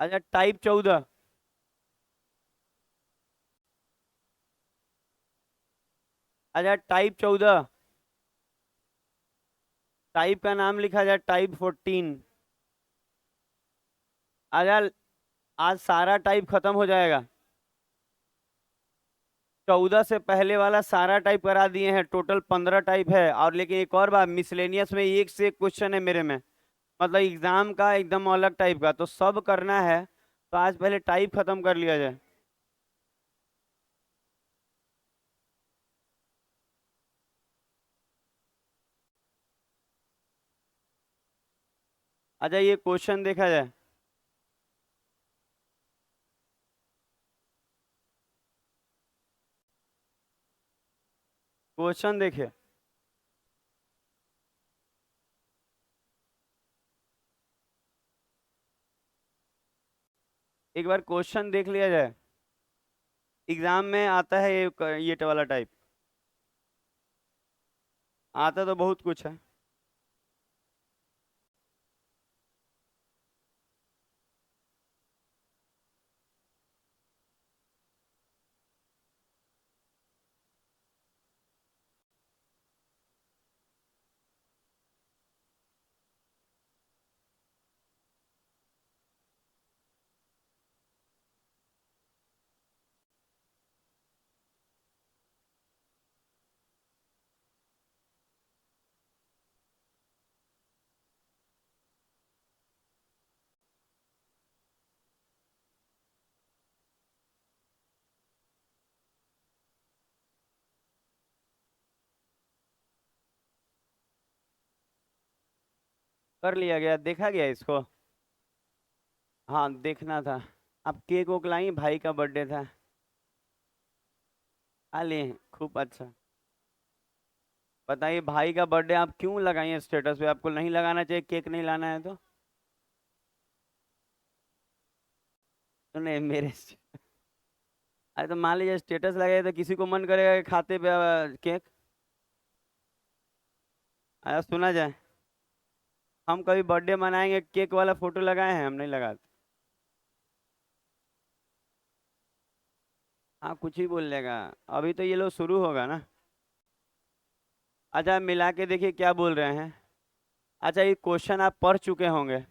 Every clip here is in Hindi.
अच्छा टाइप 14। अच्छा टाइप 14। टाइप का नाम लिखा जाए टाइप 14। अच्छा आज सारा टाइप खत्म हो जाएगा। 14 से पहले वाला सारा टाइप करा दिए हैं, टोटल 15 टाइप है। और लेकिन एक और बात, मिसलेनियस में एक से एक क्वेश्चन है मेरे में, मतलब एग्जाम का एकदम अलग टाइप का, तो सब करना है। तो आज पहले टाइप खत्म कर लिया जाए। अच्छा ये क्वेश्चन देखा जाए। क्वेश्चन देखे। एक बार क्वेश्चन देख लिया जाए। एग्जाम में आता है ये वाला टाइप। आता तो बहुत कुछ है। कर लिया गया, देखा गया इसको। हाँ देखना था। आप केक वोक लाई, भाई का बर्थडे था। आ लिए, खूब अच्छा। बताइए भाई का बर्थडे आप क्यों लगाइए स्टेटस पे? आपको नहीं लगाना चाहिए, केक नहीं लाना है तो। नहीं मेरे अरे तो मान लीजिए स्टेटस लगाए तो किसी को मन करेगा कि खाते पे केक। आया सुना जाए। हम कभी बर्थडे मनाएंगे केक वाला फोटो लगाए हैं? हम नहीं लगाते। हाँ कुछ ही बोल लेगा। अभी तो ये लोग शुरू होगा ना। अच्छा मिला के देखिए क्या बोल रहे हैं। अच्छा ये क्वेश्चन आप पढ़ चुके होंगे।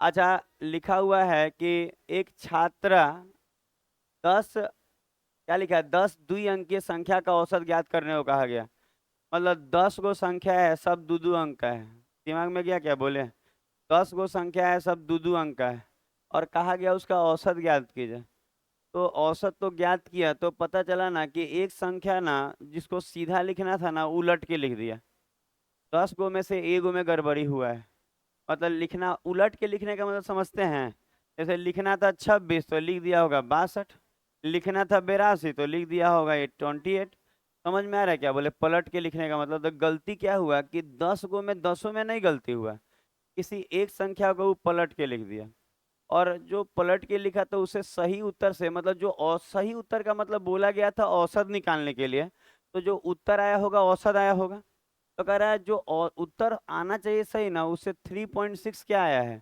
अच्छा लिखा हुआ है कि एक छात्रा 10, क्या लिखा है, 10 द्विअंकीय संख्या का औसत ज्ञात करने को कहा गया। मतलब 10 गो संख्या है, सब दो दो अंक का है। दिमाग में क्या क्या बोले। 10 गो संख्या है, सब दो दो अंक का है। और कहा गया उसका औसत ज्ञात कीजिए। तो औसत तो ज्ञात किया, तो पता चला ना कि एक संख्या ना, जिसको सीधा लिखना था ना उलट के लिख दिया। 10 गो में से एक गो में गड़बड़ी हुआ है। मतलब लिखना उलट के लिखने का मतलब समझते हैं। जैसे लिखना था 26 तो लिख दिया होगा 62। लिखना था 82 तो लिख दिया होगा 28। समझ में आ रहा है क्या बोले, पलट के लिखने का मतलब। तो गलती क्या हुआ कि 10 गो में 10 में नहीं गलती हुआ, किसी एक संख्या को वो पलट के लिख दिया। और जो पलट के लिखा तो उसे सही उत्तर से, मतलब जो सही उत्तर का मतलब बोला गया था औसत निकालने के लिए, तो जो उत्तर आया होगा औसत आया होगा। तो कह रहा है जो उत्तर आना चाहिए सही ना, उससे 3.6 क्या आया है,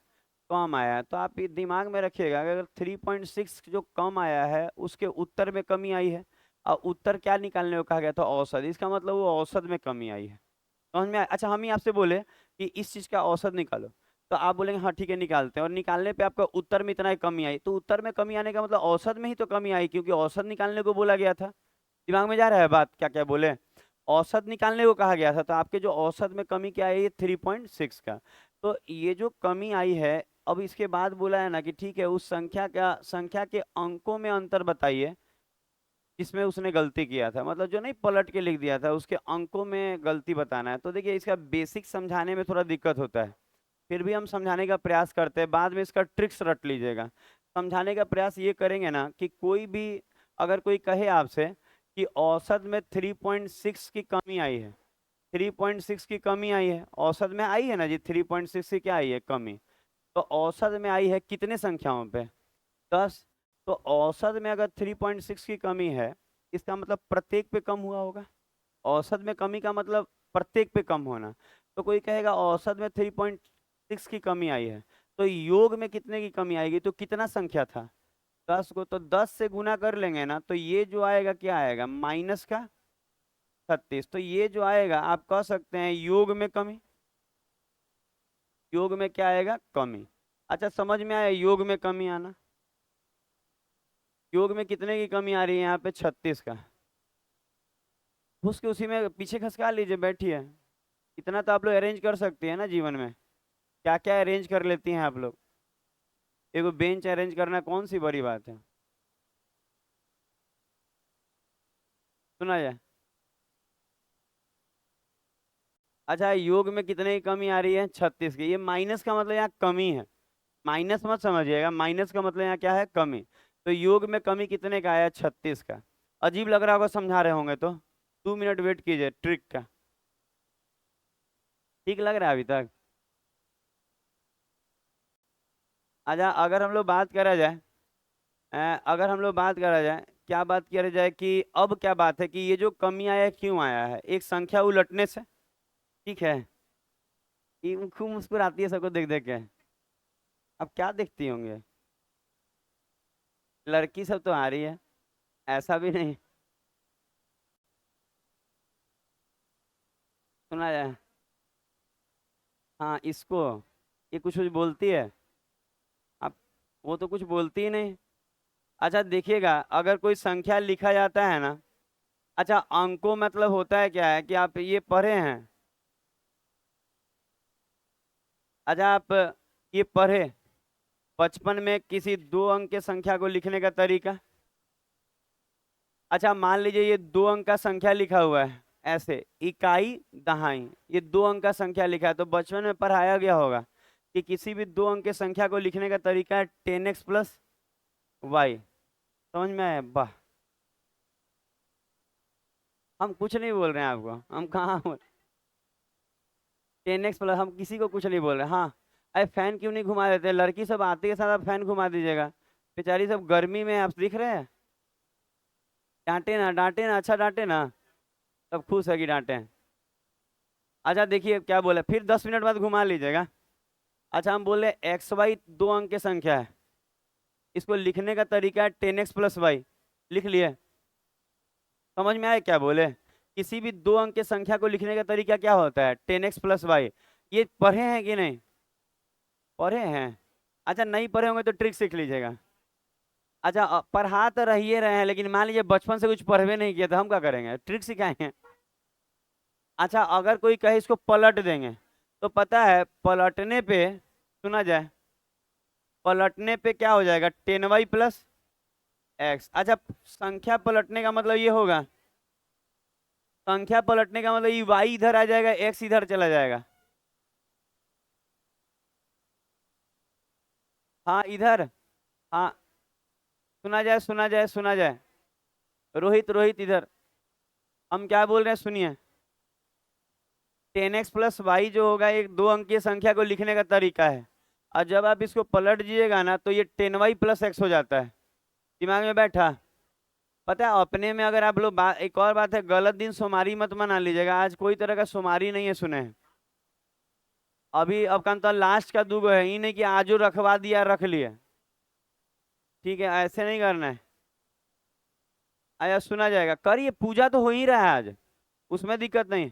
कम आया है। तो आप ये दिमाग में रखिएगा, अगर 3.6 जो कम आया है उसके उत्तर में कमी आई है। और उत्तर क्या निकालने को कहा गया था, औसत, इसका मतलब वो औसत में कमी आई है। समझ में आया? अच्छा हम ही आपसे बोले कि इस चीज का औसत निकालो, तो आप बोलेंगे हाँ ठीक है निकालते हैं, और निकालने पे आपका उत्तर में इतना ही कमी आई, तो उत्तर में कमी आने का मतलब औसत में ही तो कमी आई, क्योंकि औसत निकालने को बोला गया था। दिमाग में जा रहा है बात, क्या क्या बोले। औसत निकालने को कहा गया था, तो आपके जो औसत में कमी क्या आई है 3.6 का। तो ये जो कमी आई है, अब इसके बाद बोला है ना कि ठीक है उस संख्या के अंकों में अंतर बताइए जिसमें उसने गलती किया था, मतलब जो नहीं पलट के लिख दिया था उसके अंकों में गलती बताना है। तो देखिए इसका बेसिक समझाने में थोड़ा दिक्कत होता है, फिर भी हम समझाने का प्रयास करते हैं, बाद में इसका ट्रिक्स रट लीजिएगा। समझाने का प्रयास ये करेंगे ना कि कोई भी, अगर कोई कहे आपसे कि औसत में 3.6 की कमी आई है, 3.6 की कमी आई है, औसत में आई है ना जी, 3.6 की क्या आई है कमी। तो औसत में आई है कितने संख्याओं पे, 10। तो औसत में अगर 3.6 की कमी है, इसका मतलब प्रत्येक पे कम हुआ होगा। औसत में कमी का मतलब प्रत्येक पे कम होना। तो कोई कहेगा औसत में 3.6 की कमी आई है, तो योग में कितने की कमी आएगी? तो कितना संख्या था? 10 को, तो 10 से गुना कर लेंगे ना, तो ये जो आएगा क्या आएगा? माइनस का 36। तो ये जो आएगा आप कह सकते हैं योग में कमी। योग में क्या आएगा? कमी। अच्छा, समझ में आया योग में कमी आना? योग में कितने की कमी आ रही है यहाँ पे? 36 का। उसके उसी में पीछे खसका लीजिए, बैठिए। इतना तो आप लोग अरेंज कर सकती है ना जीवन में। क्या क्या अरेंज कर लेती हैं आप लोग? एगो बेंच अरेंज करना कौन सी बड़ी बात है? सुना जाए। अच्छा, योग में कितने की कमी आ रही है? 36 की। ये माइनस का मतलब यहाँ कमी है। माइनस मत समझिएगा, माइनस का मतलब यहाँ क्या है? कमी। तो योग में कमी कितने का आया? 36 का। अजीब लग रहा होगा समझा रहे होंगे तो 2 मिनट वेट कीजिए ट्रिक का। ठीक लग रहा है अभी तक? अच्छा, अगर हम लोग बात करा जाए, अगर हम लोग बात करा जाए, क्या बात किया जाए कि अब क्या बात है कि ये जो कमी आया है क्यों आया है? एक संख्या उलटने से। ठीक है। ये खूब मुस्कुराती है सबको देख देख के। अब क्या देखती होंगे? लड़की सब तो आ रही है, ऐसा भी नहीं। सुना जाए। हाँ, इसको, ये कुछ कुछ बोलती है। अब वो तो कुछ बोलती ही नहीं। अच्छा देखिएगा, अगर कोई संख्या लिखा जाता है ना, अच्छा अंकों मतलब होता है क्या है कि आप ये पढ़े हैं? अच्छा, आप ये पढ़े बचपन में किसी 2 अंक के संख्या को लिखने का तरीका? अच्छा, मान लीजिए ये 2 अंक का संख्या लिखा हुआ है, ऐसे इकाई दहाई, ये 2 अंक का संख्या लिखा है, तो बचपन में पढ़ाया गया होगा कि किसी भी 2 अंक के संख्या को लिखने का तरीका है 10x+y। समझ में आया? वाह। हम कुछ नहीं बोल रहे हैं आपको, हम कहाँ 10x+, हम किसी को कुछ नहीं बोल रहे। हाँ, अरे फैन क्यों नहीं घुमा देते? लड़की सब आते के साथ आप फैन घुमा दीजिएगा। बेचारी सब गर्मी में, आप दिख रहे हैं। डांटे ना, डांटे ना, अच्छा डांटे ना। सब खुश है कि डांटे हैं। अच्छा देखिए क्या बोले, फिर 10 मिनट बाद घुमा लीजिएगा। अच्छा, हम बोले XY 2 अंक की संख्या है, इसको लिखने का तरीका है 10x+y। लिख लिए? समझ में आए क्या बोले? किसी भी 2 अंक की संख्या को लिखने का तरीका क्या होता है? 10x+y। ये पढ़े हैं कि नहीं? पढ़े हैं। अच्छा, नहीं पढ़े होंगे तो ट्रिक सीख लीजिएगा। अच्छा, पढ़ा तो रहिए रहे हैं, लेकिन मान लीजिए बचपन से कुछ पढ़वे नहीं किया तो हम क्या करेंगे? ट्रिक सिखाएंगे। अच्छा, अगर कोई कहे इसको पलट देंगे, तो पता है पलटने पे, सुना जाए, पलटने पे क्या हो जाएगा? 10y+x। अच्छा, संख्या पलटने का मतलब ये होगा, संख्या पलटने का मतलब ये y इधर आ जाएगा, x इधर चला जाएगा। हाँ इधर। हाँ, सुना जाए, सुना जाए, सुना जाए। रोहित, रोहित इधर। हम क्या बोल रहे हैं सुनिए। 10x+y जो होगा एक 2 अंकीय संख्या को लिखने का तरीका है, और जब आप इसको पलट दीजिएगा ना तो ये 10y+x हो जाता है। दिमाग में बैठा? पता है अपने में, अगर आप लोग एक और बात है, गलत दिन सोमारी मत मना लीजिएगा। आज कोई तरह का सोमारी नहीं है, सुने हैं? अभी अब का तो लास्ट का दूगो है, ही नहीं कि आजो रखवा दिया रख लिए। ठीक है, ऐसे नहीं करना है। आया, सुना जाएगा, करिए, पूजा तो हो ही रहा है आज, उसमें दिक्कत नहीं।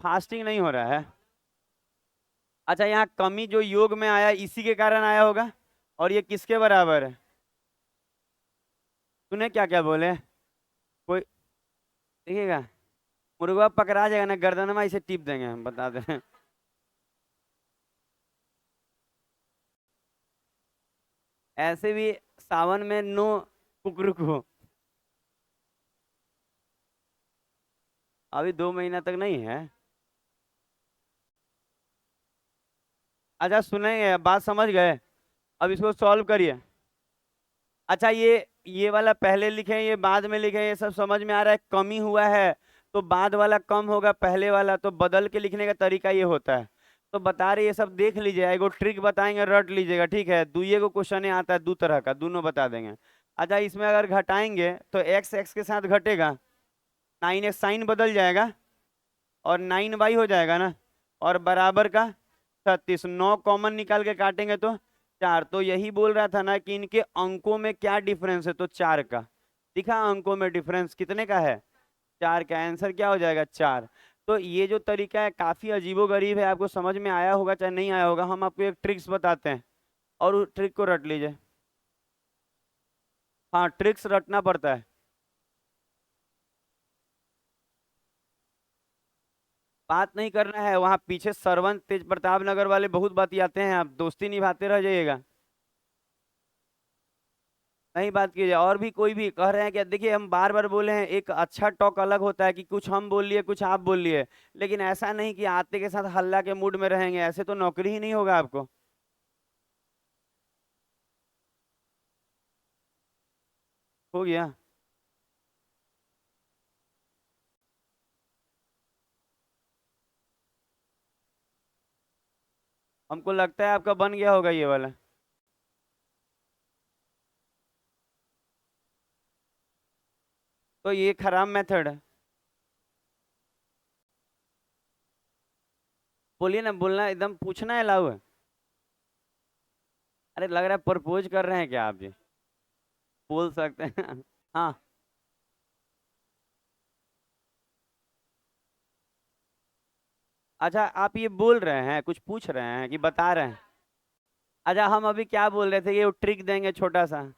फास्टिंग नहीं हो रहा है। अच्छा, यहाँ कमी जो योग में आया इसी के कारण आया होगा, और ये किसके बराबर है? तूने क्या क्या बोले? कोई, देखिएगा, मुर्गा पकड़ा जाएगा ना, गर्दन में इसे टिप देंगे, हम बता दे रहे हैं। ऐसे भी सावन में नो कुकरू को। अभी 2 महीना तक नहीं है। अच्छा सुनेंगे, बात समझ गए? अब इसको सॉल्व करिए। अच्छा, ये वाला पहले लिखे, ये बाद में लिखे, ये सब समझ में आ रहा है? कमी हुआ है तो बाद वाला कम होगा, पहले वाला तो बदल के लिखने का तरीका ये होता है। तो बता रहे, ये सब देख लीजिए, एगो ट्रिक बताएंगे, रट लीजिएगा। ठीक है, दुइये को क्वेश्चन आता है 2 तरह का, दोनों बता देंगे। अच्छा, इसमें अगर घटाएंगे तो एक्स एक्स के साथ घटेगा, 9x साइन बदल जाएगा, और 9y हो जाएगा ना, और बराबर का 36, 9 कॉमन निकाल के काटेंगे तो 4। तो यही बोल रहा था ना कि इनके अंकों में क्या डिफरेंस है, तो 4 का। दिखा अंकों में डिफरेंस कितने का है, 4 का। आंसर क्या हो जाएगा, 4। तो ये जो तरीका है काफी अजीबोगरीब है, आपको समझ में आया होगा चाहे नहीं आया होगा। हम आपको एक ट्रिक्स बताते हैं और उस ट्रिक को रट लीजिए। हाँ, ट्रिक्स रटना पड़ता है। बात नहीं करना है, वहां पीछे सरवन तेज प्रताप नगर वाले बहुत बतियाते हैं, आप दोस्ती निभाते रह जाइएगा, नहीं बात कीजिए। और भी कोई भी कह रहे हैं कि देखिए हम बार बार बोले हैं, एक अच्छा टॉक अलग होता है कि कुछ हम बोल लिए कुछ आप बोल लिए, लेकिन ऐसा नहीं कि आते के साथ हल्ला के मूड में रहेंगे, ऐसे तो नौकरी ही नहीं होगा आपको। हो गया। हमको लगता है आपका बन गया होगा ये वाला। तो ये खराब मेथड है। बोलिए ना, बोलना एकदम पूछना अलाउ है। अरे लग रहा है प्रपोज कर रहे हैं क्या आप जी, बोल सकते हैं। हाँ। अच्छा आप ये बोल रहे हैं, कुछ पूछ रहे हैं कि बता रहे हैं? अच्छा हम अभी क्या बोल रहे थे, ये ट्रिक देंगे छोटा सा।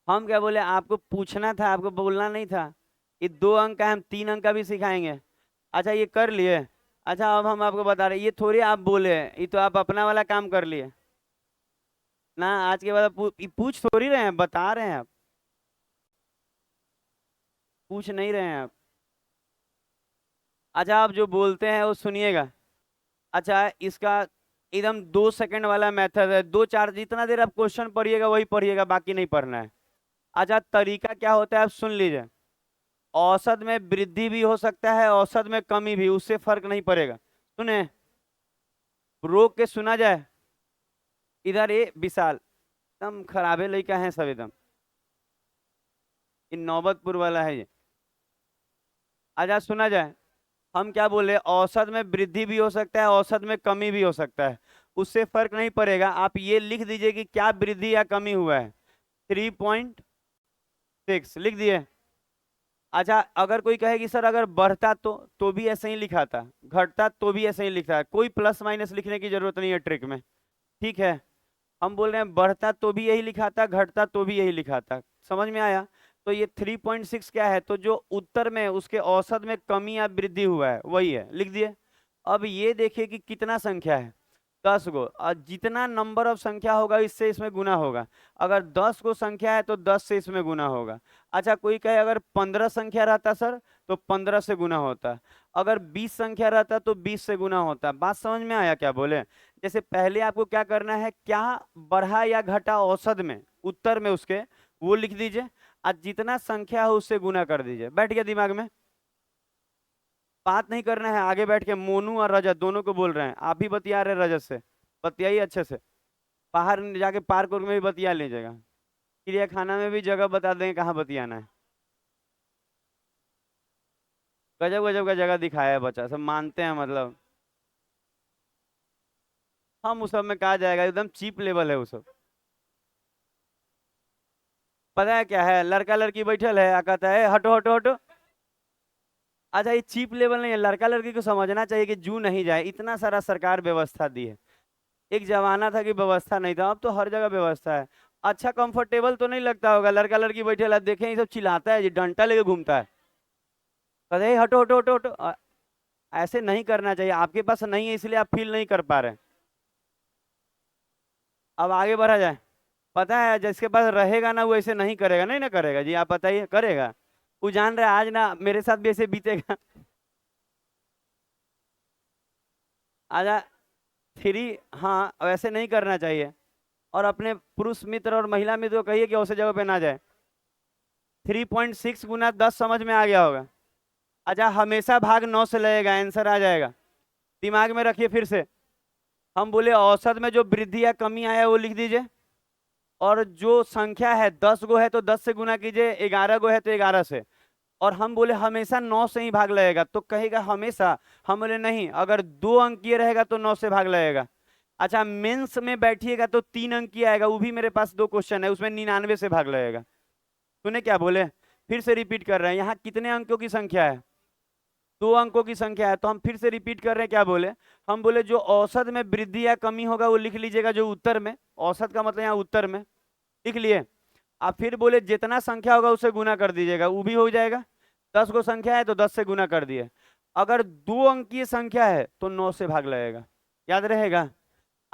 हम क्या बोले, आपको पूछना था, आपको बोलना नहीं था। ये 2 अंक का, हम 3 अंक का भी सिखाएंगे। अच्छा ये कर लिए। अच्छा अब हम आपको बता रहे हैं, ये थोड़ी आप बोले हैं, ये तो आप अपना वाला काम कर लिए ना। आज के बाद आप पूछ थोड़ी रहे हैं, बता रहे हैं आप, पूछ नहीं रहे हैं आप। अच्छा आप जो बोलते हैं वो सुनिएगा। अच्छा इसका एकदम 2 सेकंड वाला मेथड है, 2 4 जितना देर आप क्वेश्चन पढ़िएगा वही पढ़िएगा, बाकी नहीं पढ़ना है। अच्छा तरीका क्या होता है आप सुन लीजिए। औसत में वृद्धि भी हो सकता है, औसत में कमी भी, उससे फर्क नहीं पड़ेगा। सुने, रोक के सुना जाए। इधर ये विशाल एकदम खराबे लड़का है सब एकदम, इन नौबतपुर वाला है ये। आजा सुना जाए। हम क्या बोले, औसत में वृद्धि भी हो सकता है, औसत में कमी भी हो सकता है, उससे फर्क नहीं पड़ेगा। आप ये लिख दीजिए कि क्या वृद्धि या कमी हुआ है। 3.6 लिख दिए। अच्छा अगर कोई कहे कि सर अगर बढ़ता तो भी ऐसे ही लिखा था, घटता तो भी ऐसे ही लिखा है, कोई प्लस माइनस लिखने की जरूरत नहीं है ट्रिक में। ठीक है। हम बोल रहे हैं बढ़ता तो भी यही लिखा था, घटता तो भी यही लिखा था। समझ में आया? तो ये 3.6 क्या है, तो जो उत्तर में उसके औसत में कमी या वृद्धि हुआ है वही है, लिख दिए। अब ये देखिए कि कितना संख्या है, 10 गो, और जितना नंबर ऑफ संख्या होगा इससे इसमें गुना होगा। अगर 10 गो संख्या है तो 10 से इसमें गुना होगा। अच्छा कोई कहे अगर 15 संख्या रहता सर तो 15 से गुना होता, अगर 20 संख्या रहता तो 20 से गुना होता। बात समझ में आया क्या बोले? जैसे पहले आपको क्या करना है, क्या बढ़ा या घटा औसत में, उत्तर में उसके, वो लिख दीजिए, और जितना संख्या है उससे गुना कर दीजिए। बैठ गया दिमाग में? बात नहीं करना है, आगे बैठ के मोनू और रजत दोनों को बोल रहे हैं, आप भी बतिया रहे रजत से, बतियाइए अच्छे से। बाहर जाके पार्क उर्क में भी बतिया लीजिएगा, चिड़िया खाना में भी जगह बता देंगे कहाँ बतियाना है। गजब गजब का जगह दिखाया है बच्चा, सब मानते हैं मतलब। हम उस सब में कहा जाएगा, एकदम चीप लेवल है वो सब। पता है क्या है, लड़का लड़की बैठल है, कहता है हटो हटो हटो। अच्छा ये चीप लेवल नहीं है, लड़का लड़की को समझना चाहिए कि जू नहीं जाए, इतना सारा सरकार व्यवस्था दी है। एक जमाना था कि व्यवस्था नहीं था, अब तो हर जगह व्यवस्था है। अच्छा कंफर्टेबल तो नहीं लगता होगा, लड़का लड़की बैठे ला देखें ये सब चिल्लाता है, ये डंडा लेके घूमता है, कहते हैं हटो हटो हटो हटो। ऐसे नहीं करना चाहिए, आपके पास नहीं है इसलिए आप फील नहीं कर पा रहे। अब आगे बढ़ा जाए। पता है जिसके पास रहेगा ना वो ऐसे नहीं करेगा, नहीं ना करेगा जी, आप बताइए करेगा? वो जान रहा है आज ना मेरे साथ भी ऐसे बीतेगा। आजा। थ्री। हाँ वैसे नहीं करना चाहिए। और अपने पुरुष मित्र और महिला मित्र को कहिए कि उस जगह पे ना जाए। 3.6 गुना 10 समझ में आ गया होगा। अच्छा हमेशा भाग 9 से लगेगा, आंसर आ जाएगा। दिमाग में रखिए फिर से। हम बोले औसत में जो वृद्धि या कमी आया वो लिख दीजिए, और जो संख्या है 10 गो है तो 10 से गुना कीजिए, 11 गो है तो 11 से। और हम बोले हमेशा 9 से ही भाग लगेगा, तो कहेगा हमेशा। हम बोले नहीं, अगर 2 अंकीय रहेगा तो 9 से भाग लगेगा। अच्छा, मेंस में बैठिएगा तो 3 अंकीय आएगा, वो भी मेरे पास 2 क्वेश्चन है, उसमें 99 से भाग लगेगा। तूने क्या बोले? फिर से रिपीट कर रहे हैं, यहाँ कितने अंकों की संख्या है? 2 अंकों की संख्या है, तो हम फिर से रिपीट कर रहे हैं। क्या बोले? हम बोले जो औसत में वृद्धि या कमी होगा वो लिख लीजिएगा, जो उत्तर में, औसत का मतलब यहाँ उत्तर में लिख लिए। आप फिर बोले जितना संख्या होगा उससे गुना कर दीजिएगा, वो भी हो जाएगा। 10 को संख्या है तो 10 से गुना कर दिए। अगर 2 अंकीय संख्या है तो 9 से भाग लगेगा। याद रहेगा?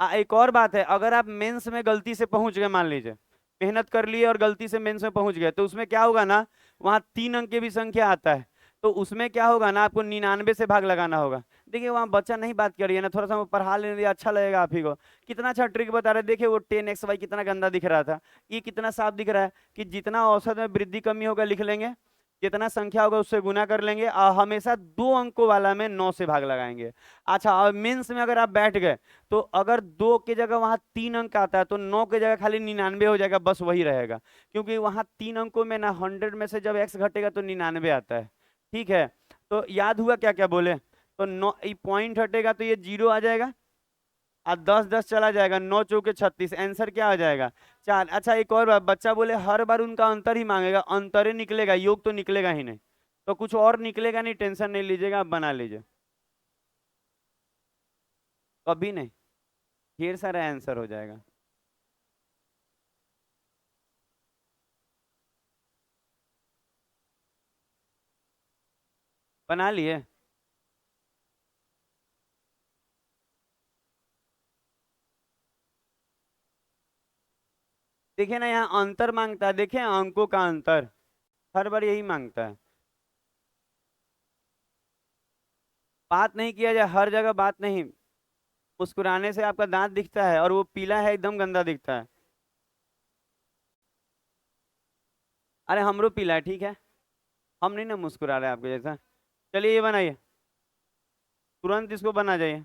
एक और बात है, अगर आप मेंस में गलती से पहुंच गए, मान लीजिए मेहनत कर लिए और गलती से मेंस में पहुंच गए, तो उसमें क्या होगा ना, वहां 3 अंक की भी संख्या आता है, तो उसमें क्या होगा ना, आपको 99 से भाग लगाना होगा। देखिए वहां बच्चा नहीं बात करिए ना, थोड़ा सा वो पढ़ा लेने दिया, अच्छा लगेगा आप ही को। कितना अच्छा ट्रिक बता रहे, देखिए वो 10xy कितना गंदा दिख रहा था, ये कितना साफ दिख रहा है कि जितना औसत में वृद्धि कमी होगा लिख लेंगे, जितना संख्या होगा उससे गुना कर लेंगे, और हमेशा 2 अंकों वाला में 9 से भाग लगाएंगे। अच्छा, और मेंस में अगर आप बैठ गए तो अगर 2 की जगह वहां 3 अंक आता है तो 9 की जगह खाली 99 हो जाएगा, बस वही रहेगा। क्योंकि वहां 3 अंकों में ना 100 में से जब x घटेगा तो 99 आता है। ठीक है, तो याद हुआ क्या क्या बोले? तो 9 पॉइंट हटेगा तो ये 0 आ जाएगा, और 10 10 चला जाएगा, 9 चौके 36, आंसर क्या आ जाएगा? 4। अच्छा, एक और बात, बच्चा बोले हर बार उनका अंतर ही मांगेगा, अंतर ही निकलेगा, योग तो निकलेगा ही नहीं, तो कुछ और निकलेगा नहीं, टेंशन नहीं लीजिएगा, आप बना लीजिए। कभी नहीं, ढेर सारा आंसर हो जाएगा। बना लिए? देखिए ना, यहाँ अंतर मांगता है, देखिए अंकों का अंतर हर बार यही मांगता है। बात नहीं किया जाए हर जगह, बात नहीं। मुस्कुराने से आपका दांत दिखता है और वो पीला है, एकदम गंदा दिखता है। अरे हमरो पीला है, ठीक है, हम नहीं ना मुस्कुरा रहे आपके जैसा। चलिए ये बनाइए, तुरंत इसको बना जाइए।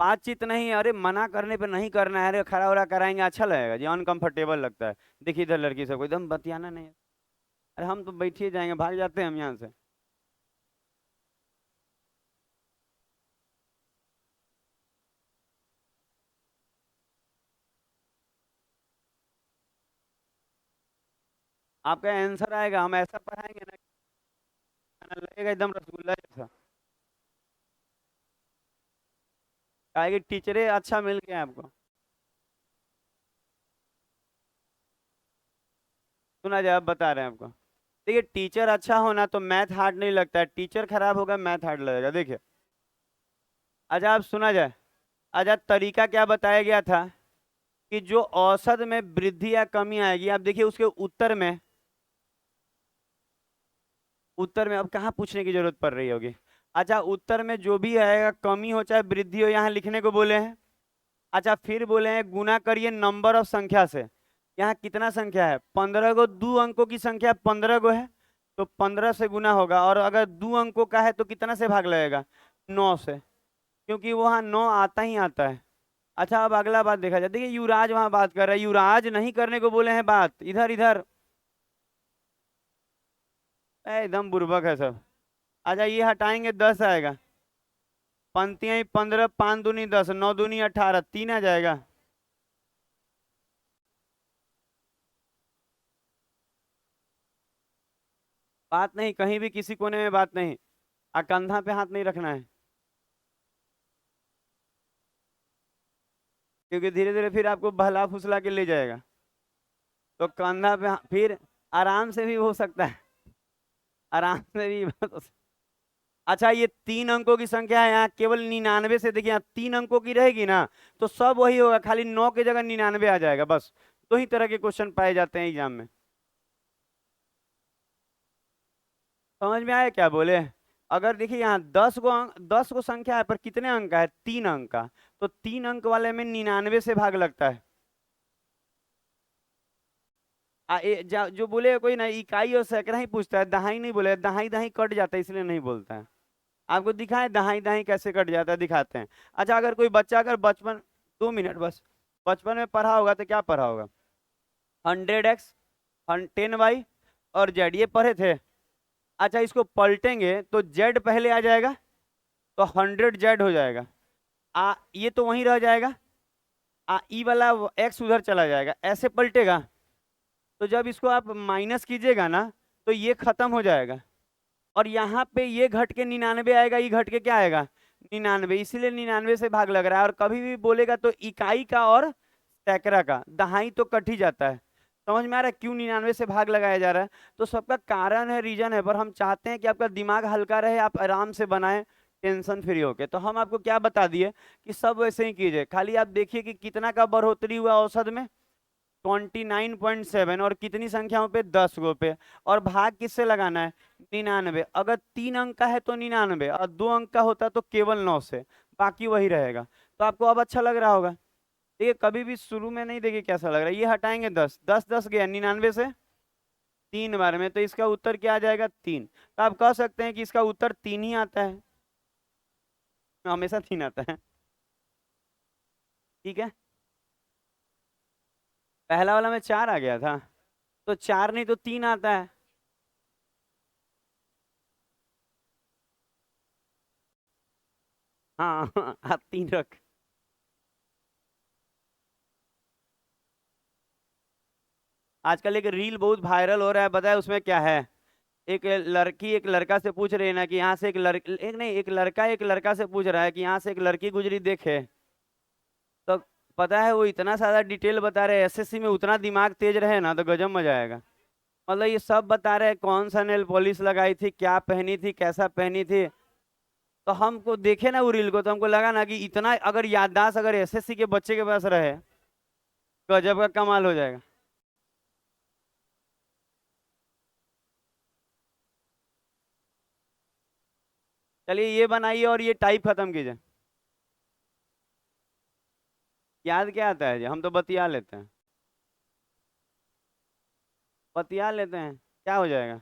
बातचीत नहीं, अरे मना करने पे नहीं करना है, अरे खड़ा उड़ा कराएंगे अच्छा लगेगा जी, अनकंफर्टेबल लगता है। देखिए इधर लड़की सबको एकदम बतियाना नहीं है। अरे हम तो बैठिए जाएंगे, भाग जाते हैं हम यहाँ से। आपका आंसर आएगा, हम ऐसा पढ़ाएंगे ना, खाना लगेगा एकदम रसगुल्ला जैसा। आएगी टीचरे अच्छा मिल गया आपको। सुना जाए, अब बता रहे हैं आपको। देखिए टीचर अच्छा होना तो मैथ हार्ड नहीं लगता है, टीचर खराब होगा मैथ हार्ड लगेगा। देखिए, अच्छा आप सुना जाए, अच्छा तरीका क्या बताया गया था कि जो औसत में वृद्धि या कमी आएगी, आप देखिए उसके उत्तर में, उत्तर में अब कहाँ पूछने की जरूरत पड़ रही होगी। अच्छा, उत्तर में जो भी आएगा, कमी हो चाहे वृद्धि हो, यहाँ लिखने को बोले हैं। अच्छा, फिर बोले हैं गुना करिए नंबर ऑफ संख्या से। यहाँ कितना संख्या है? 15 गो, 2 अंकों की संख्या 15 गो है, तो 15 से गुना होगा, और अगर 2 अंकों का है तो कितना से भाग लगेगा? 9 से, क्योंकि वहाँ 9 आता ही आता है। अच्छा, अब अगला बात देखा जाए, देखिए युवराज वहां बात कर रहा है, युवराज नहीं करने को बोले हैं बात, इधर इधर एकदम बुर्बक है सब। अच्छा, ये हटाएंगे 10 आएगा, पंक्तियां ही 15, 5 दूनी 10, 9 दूनी 18, 3 आ जाएगा। बात नहीं, कहीं भी किसी कोने में बात नहीं, कंधा पे हाथ नहीं रखना है, क्योंकि धीरे धीरे फिर आपको बहला फुसला के ले जाएगा। तो कंधा पे फिर आराम से भी हो सकता है, आराम से भी बात हो अच्छा, ये 3 अंकों की संख्या है, यहाँ केवल 99 से, देखिए यहाँ 3 अंकों की रहेगी ना, तो सब वही होगा, खाली 9 की जगह 99 आ जाएगा, बस। दो ही तरह के क्वेश्चन पाए जाते हैं एग्जाम में। समझ में आया क्या बोले? अगर देखिए यहाँ 10 को संख्या है, पर कितने अंक का है? 3 अंक का, तो 3 अंक वाले में 99 से भाग लगता है। जो बोले कोई ना, इकाई और सैकड़ा ही पूछता है, दहाई नहीं बोले, दहाई दहाई कट जाता है इसलिए नहीं बोलता है। आपको दिखाएं दहाई दहाई कैसे कट जाता है, दिखाते हैं। अच्छा, अगर कोई बच्चा अगर बचपन, 2 मिनट बस, बचपन में पढ़ा होगा तो क्या पढ़ा होगा? 100x 10y और z ये पढ़े थे। अच्छा इसको पलटेंगे तो z पहले आ जाएगा तो 100z हो जाएगा। ये तो वहीं रह जाएगा। ई वाला x उधर चला जाएगा, ऐसे पलटेगा। तो जब इसको आप माइनस कीजिएगा ना तो ये खत्म हो जाएगा और यहाँ पे ये घट के 99 आएगा, ये घट के क्या आएगा 99, इसीलिए 99 से भाग लग रहा है। और कभी भी बोलेगा तो इकाई का और सैकड़ा का दहाई तो कट ही जाता है। समझ में आ रहा है क्यों 99 से भाग लगाया जा रहा है? तो सबका कारण है, रीजन है, पर हम चाहते हैं कि आपका दिमाग हल्का रहे, आप आराम से बनाएं टेंशन फ्री होके। तो हम आपको क्या बता दिए कि सब वैसे ही कीजिए, खाली आप देखिए कि कितना का बढ़ोतरी हुआ औसत में 29.7 और कितनी संख्याओं पे 10 गो पे, और भाग किससे लगाना है 99। अगर 3 अंक का है तो 99 और 2 अंक का होता तो केवल 9 से, बाकी वही रहेगा। तो आपको अब अच्छा लग रहा होगा। देखिए कभी भी शुरू में नहीं देखिए कैसा लग रहा है। ये हटाएंगे 10 10 10 गया 99 से 3 बार में, तो इसका उत्तर क्या आ जाएगा 3। तो आप कह सकते हैं कि इसका उत्तर 3 ही आता है, हमेशा 3 आता है। ठीक है, पहला वाला में 4 आ गया था तो 4 नहीं तो 3 आता है। हाँ आप 3 रख। आजकल एक रील बहुत वायरल हो रहा है, बताए उसमें क्या है? एक लड़की एक लड़का से पूछ रही है ना कि यहाँ से एक नहीं, एक लड़का से पूछ रहा है कि यहाँ से एक लड़की गुजरी देखे। तो पता है वो इतना सारा डिटेल बता रहे हैं, एसएससी में उतना दिमाग तेज रहे ना तो गजब मजा आएगा। मतलब ये सब बता रहे हैं, कौन सा नेल पॉलिश लगाई थी, क्या पहनी थी, कैसा पहनी थी। तो हमको देखे ना वो रील को तो हमको लगा ना कि इतना अगर याददाश्त अगर एसएससी के बच्चे के पास रहे, गजब का कमाल हो जाएगा। चलिए ये बनाइए और ये टाइप खत्म कीजिए। याद क्या आता है जी, हम तो बतिया लेते हैं, बतिया लेते हैं, क्या हो जाएगा?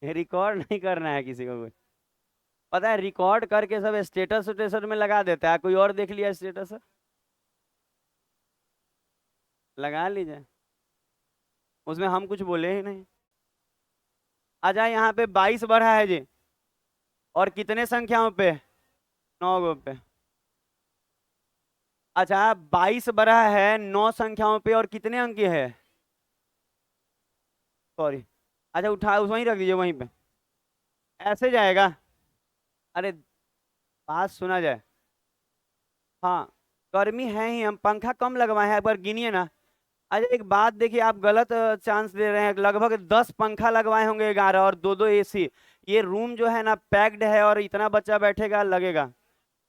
रिकॉर्ड नहीं करना है किसी को कुछ। पता है रिकॉर्ड करके सब स्टेटस स्टेटस में लगा देता है, कोई और देख लिया स्टेटस लगा लीजिए, उसमें हम कुछ बोले ही नहीं। आ जाए यहाँ पे 22 बढ़ा है जी, और कितने संख्याओं पे 9 गो पे। अच्छा 22 बढ़ा है 9 संख्याओं पे और कितने अंक की है, सॉरी। अच्छा उठा वहीं रख दीजिए वहीं पे, ऐसे जाएगा। अरे बात सुना जाए। हाँ गर्मी है ही, हम पंखा कम लगवाए हैं, एक बार गिनिए ना। अच्छा एक बात देखिए, आप गलत चांस दे रहे हैं। लगभग 10 पंखा लगवाए होंगे, 11 और 2 2 एसी। ये रूम जो है ना पैक्ड है और इतना बच्चा बैठेगा लगेगा,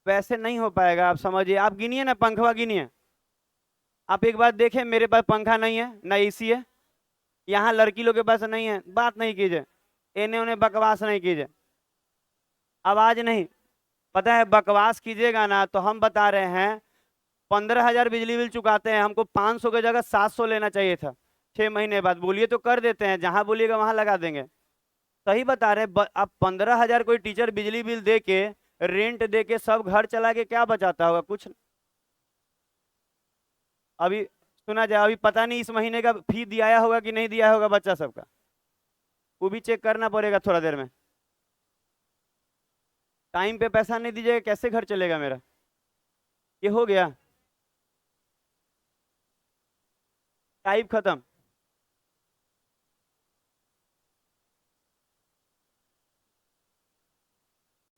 वैसे नहीं हो पाएगा। आप समझिए, आप गिनिए ना, पंखवा गिनिए। आप एक बार देखें, मेरे पास पंखा नहीं है ना एसी है, यहाँ लड़की लोग के पास नहीं है, बात नहीं कीजिए, इन्हें उन्हें बकवास नहीं कीजिए, आवाज नहीं। पता है बकवास कीजिएगा ना तो हम बता रहे हैं 15,000 बिजली बिल चुकाते हैं, हमको 500 की जगह 700 लेना चाहिए था 6 महीने बाद। बोलिए तो कर देते हैं, जहां बोलिएगा वहां लगा देंगे। सही बता रहे हैं। अब 15,000 कोई टीचर बिजली बिल दे के, रेंट दे के सब घर चला के क्या बचाता होगा, कुछ। अभी सुना जाए, अभी पता नहीं इस महीने का फी दिया होगा कि नहीं दिया होगा बच्चा सबका, वो भी चेक करना पड़ेगा थोड़ा देर में। टाइम पे पैसा नहीं दीजिएगा कैसे घर चलेगा मेरा? ये हो गया, टाइप खत्म।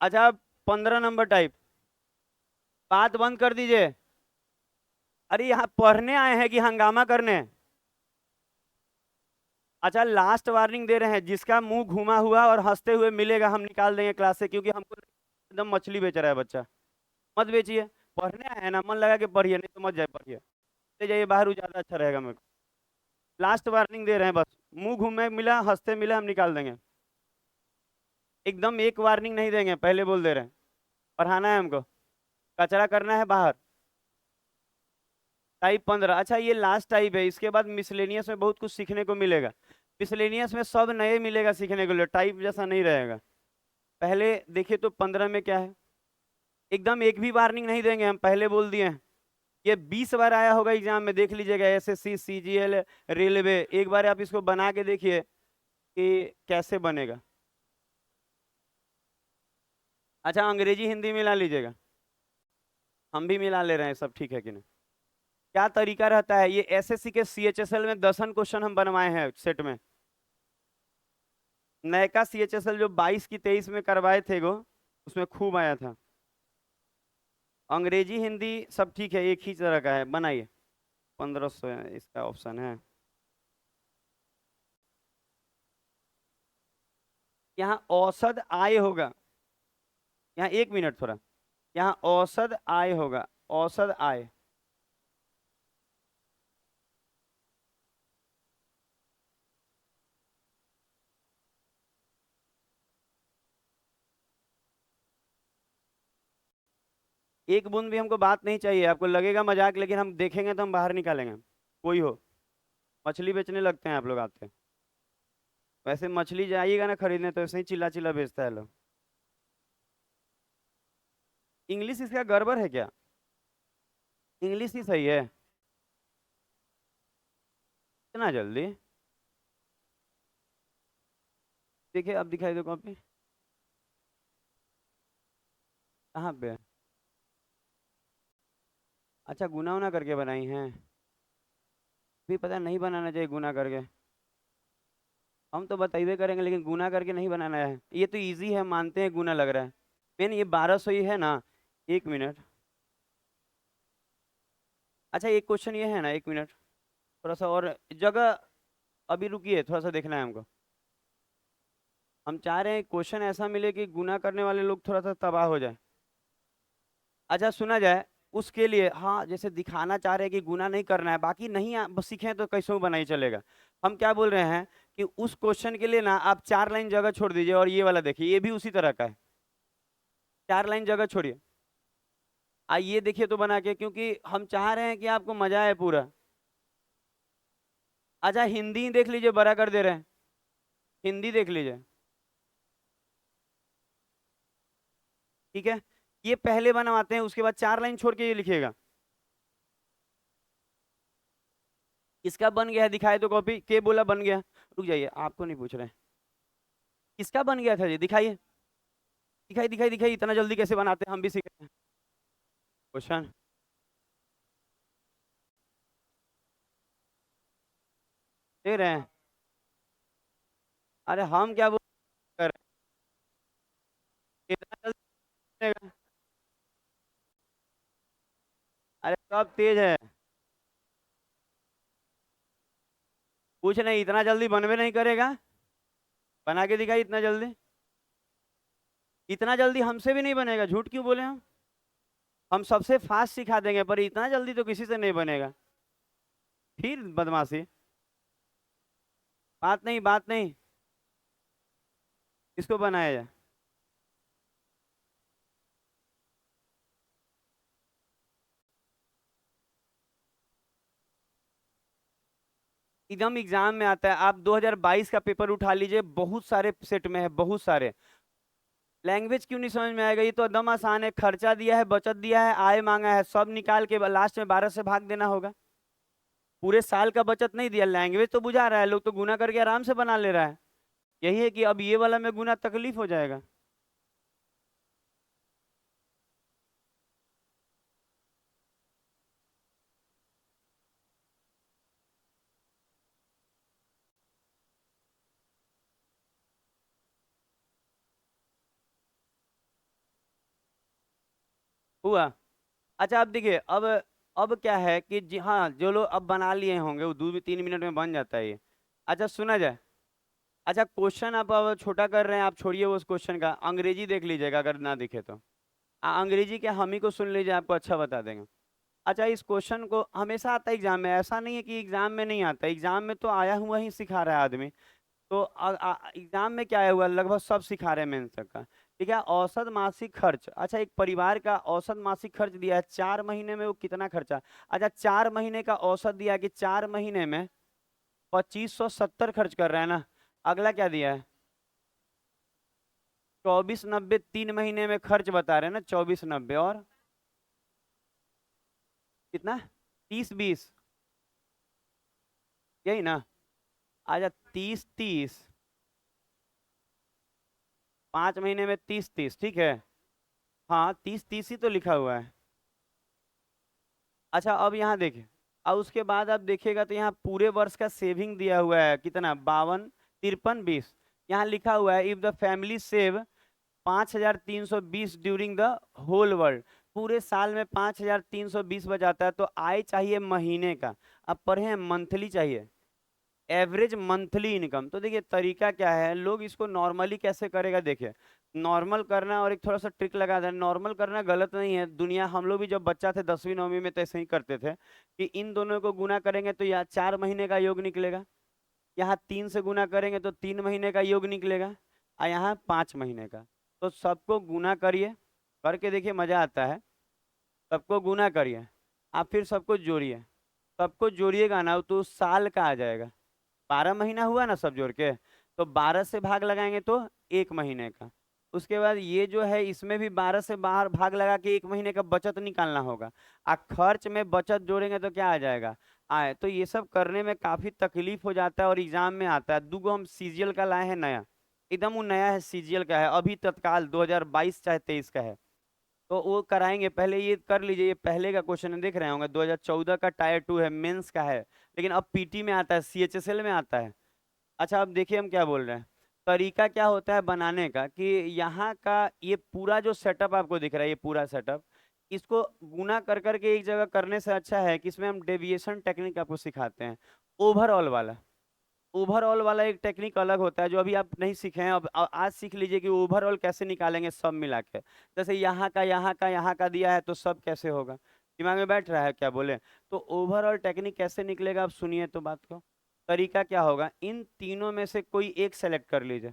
अच्छा 15 नंबर टाइप, बात बंद कर दीजिए। अरे यहाँ पढ़ने आए हैं कि हंगामा करने? अच्छा लास्ट वार्निंग दे रहे हैं, जिसका मुंह घुमा हुआ और हंसते हुए मिलेगा हम निकाल देंगे क्लास से, क्योंकि हमको एकदम मछली बेच रहा है बच्चा। मत बेचिए, पढ़ने आए हैं ना, मन लगा के पढ़िए, नहीं तो मत जाए पढ़िए, ले जाइए बाहर, वो ज्यादा अच्छा रहेगा मेरे को। लास्ट वार्निंग दे रहे हैं बस, मुंह घूमे मिला हंसते मिला हम निकाल देंगे। एकदम एक वार्निंग नहीं देंगे, पहले बोल दे रहे हैं। पढ़ाना है हमको, कचरा करना है बाहर। टाइप 15, अच्छा ये लास्ट टाइप है, इसके बाद मिसलेनियस में बहुत कुछ सीखने को मिलेगा। मिसलेनियस में सब नए मिलेगा सीखने को लिए, टाइप जैसा नहीं रहेगा। पहले देखिए तो 15 में क्या है, एकदम एक भी वार्निंग नहीं देंगे हम, पहले बोल दिए हैं। ये 20 बार आया होगा एग्जाम में, देख लीजिएगा, एसएससी, सीजीएल, रेलवे। एक बार आप इसको बना के देखिए कि कैसे बनेगा। अच्छा, अंग्रेजी हिंदी मिला लीजिएगा, हम भी मिला ले रहे हैं, सब ठीक है कि नहीं। क्या तरीका रहता है, ये एसएससी के सीएचएसएल में 10 क्वेश्चन हम बनवाए हैं सेट में। नयका सीएचएसएल जो 22 की 23 में करवाए थे गो, उसमें खूब आया था। अंग्रेजी हिंदी सब ठीक है, एक ही तरह का है, बनाइए। 1500 इसका ऑप्शन है। यहाँ औसत आय होगा, यहाँ 1 मिनट थोड़ा, यहाँ औसत आय होगा, औसत आय। एक बूंद भी हमको बात नहीं चाहिए, आपको लगेगा मजाक, लेकिन हम देखेंगे तो हम बाहर निकालेंगे। कोई हो, मछली बेचने लगते हैं आप लोग आते हैं, वैसे मछली जाइएगा ना खरीदने तो ऐसे ही चिल्ला चिल्ला बेचता है लोग। इंग्लिश इसका गड़बड़ है क्या? इंग्लिश ही सही है। इतना जल्दी? देखिए अब दिखाई दो कॉपी, कहाँ पे है? अच्छा, गुना उना करके बनाई हैं। भी पता नहीं बनाना चाहिए गुना करके, हम तो बताइए करेंगे, लेकिन गुना करके नहीं बनाना है। ये तो इजी है, मानते हैं गुना लग रहा है, मेन ये 1200 ही है ना। 1 मिनट। अच्छा, एक क्वेश्चन ये है ना, 1 मिनट, थोड़ा सा और जगह, अभी रुकिए, थोड़ा सा देखना है हमको। हम चाह रहे हैं क्वेश्चन ऐसा मिले कि गुना करने वाले लोग थोड़ा सा तबाह हो जाए। अच्छा, सुना जाए उसके लिए, हाँ, जैसे दिखाना चाह रहे हैं कि गुना नहीं करना है, बाकी नहीं बस सीखे तो कैसे बना ही चलेगा। हम क्या बोल रहे हैं कि उस क्वेश्चन के लिए ना आप 4 लाइन जगह छोड़ दीजिए, और ये वाला देखिए, ये भी उसी तरह का है। 4 लाइन जगह छोड़िए, आइए देखिए तो बना के, क्योंकि हम चाह रहे हैं कि आपको मजा आए पूरा। अच्छा, हिंदी ही देख लीजिए, बड़ा कर दे रहे हैं, हिंदी देख लीजिए, ठीक है। ये पहले बनवाते हैं, उसके बाद 4 लाइन छोड़ के ये लिखिएगा। इसका बन गया है, दिखाए तो कॉपी, के बोला बन गया? रुक जाइए, आपको नहीं पूछ रहे हैं, किसका बन गया था जी, दिखाइए, दिखाई दिखाई दिखाई, इतना जल्दी कैसे बनाते हैं, हम भी सीख रहे हैं। क्वेश्चन दे रहे हैं, अरे हम क्या बोल कर रहे हैं? इतना जल्दी बनेगा? अरे सब तेज है, कुछ नहीं, इतना जल्दी बनवे नहीं करेगा, बना के दिखाई इतना जल्दी। इतना जल्दी हमसे भी नहीं बनेगा, झूठ क्यों बोले हम सबसे फास्ट सिखा देंगे, पर इतना जल्दी तो किसी से नहीं बनेगा। फिर बदमाशी, बात नहीं, बात नहीं, इसको बनाया जाए। एकदम एग्जाम में आता है, आप 2022 का पेपर उठा लीजिए, बहुत सारे सेट में है, बहुत सारे। लैंग्वेज क्यों नहीं समझ में आएगा, ये तो एकदम आसान है, खर्चा दिया है, बचत दिया है, आय मांगा है, सब निकाल के लास्ट में 12 से भाग देना होगा। पूरे साल का बचत नहीं दिया, लैंग्वेज तो बुझा रहा है, लोग तो गुना करके आराम से बना ले रहा है। यही है कि अब ये वाला में गुना तकलीफ हो जाएगा। हुआ? अच्छा, अब देखिए, अब क्या है कि जी हाँ, जो लोग अब बना लिए होंगे वो 2-3 मिनट में बन जाता है ये। अच्छा, सुना जाए। अच्छा, क्वेश्चन आप अब छोटा कर रहे हैं, आप छोड़िए उस क्वेश्चन का, अंग्रेजी देख लीजिएगा, अगर ना दिखे तो अंग्रेजी के हम ही को सुन लीजिए, आपको अच्छा बता देंगे। अच्छा, इस क्वेश्चन को हमेशा आता है एग्जाम में, ऐसा नहीं है कि एग्जाम में नहीं आता, एग्जाम में तो आया हुआ ही सिखा रहा है आदमी। तो एग्जाम में क्या आया हुआ, लगभग सब सिखा रहे हैं मेंस तक का। ठीक है, औसत मासिक खर्च, अच्छा, एक परिवार का औसत मासिक खर्च दिया है 4 महीने में, वो कितना खर्चा। अच्छा, 4 महीने का औसत दिया है कि 4 महीने में 2570 खर्च कर रहे हैं ना। अगला क्या दिया है, 2490, 3 महीने में खर्च बता रहे हैं ना, 2490, और कितना 30-20 यही ना। आजा 30-30 5 महीने में 30-30 ठीक है। हाँ 30-30 ही तो लिखा हुआ है। अच्छा अब यहाँ देखिए, अब उसके बाद आप देखिएगा तो यहाँ पूरे वर्ष का सेविंग दिया हुआ है कितना 52 53 20। यहाँ लिखा हुआ है if the family save 5320 during the whole world. पूरे साल में 5320 बचाता है तो आय चाहिए महीने का। अब पढ़े मंथली चाहिए, एवरेज मंथली इनकम। तो देखिए तरीका क्या है, लोग इसको नॉर्मली कैसे करेगा। देखिए नॉर्मल करना और एक थोड़ा सा ट्रिक लगा देना। नॉर्मल करना गलत नहीं है, दुनिया हम लोग भी जब बच्चा थे 10वीं 9वीं में तो ऐसे ही करते थे कि इन दोनों को गुना करेंगे तो यहाँ 4 महीने का योग निकलेगा, यहाँ 3 से गुना करेंगे तो 3 महीने का योग निकलेगा, और यहाँ 5 महीने का। तो सबको गुना करिए, करके देखिए मजा आता है। सबको गुना करिए, आप फिर सबको जोड़िए, सबको जोड़िएगा ना तो साल का आ जाएगा। 12 महीना हुआ ना सब जोड़ के, तो 12 से भाग लगाएंगे तो 1 महीने का। उसके बाद ये जो है इसमें भी 12 से बाहर भाग लगा के 1 महीने का बचत निकालना होगा। आ खर्च में बचत जोड़ेंगे तो क्या आ जाएगा आए। तो ये सब करने में काफी तकलीफ हो जाता है और एग्जाम में आता है। दूगो हम सीजीएल का लाए हैं नया, एकदम वो नया है सीजीएल का है, अभी तत्काल 2022 चाहे 23 का है। तो वो कराएंगे, पहले ये कर लीजिए। ये पहले का क्वेश्चन देख रहे होंगे 2014 का टायर 2 है, मेंस का है, लेकिन अब पीटी में आता है, सीएचएसएल में आता है। अच्छा अब देखिए हम क्या बोल रहे हैं। तरीका क्या होता है बनाने का कि यहाँ का ये पूरा जो सेटअप आपको दिख रहा है, ये पूरा सेटअप इसको गुना कर करके एक जगह करने से अच्छा है कि इसमें हम डेविएशन टेक्निक आपको सिखाते हैं। ओवरऑल वाला, ओवरऑल वाला एक टेक्निक अलग होता है जो अभी आप नहीं सीखे हैं। अब आज सीख लीजिए कि ओवरऑल कैसे निकालेंगे सब मिला के। जैसे यहाँ का यहाँ का यहाँ का दिया है तो सब कैसे होगा, दिमाग में बैठ रहा है क्या बोले। तो ओवरऑल टेक्निक कैसे निकलेगा आप सुनिए तो बात को। तरीका क्या होगा, इन तीनों में से कोई एक सेलेक्ट कर लीजिए।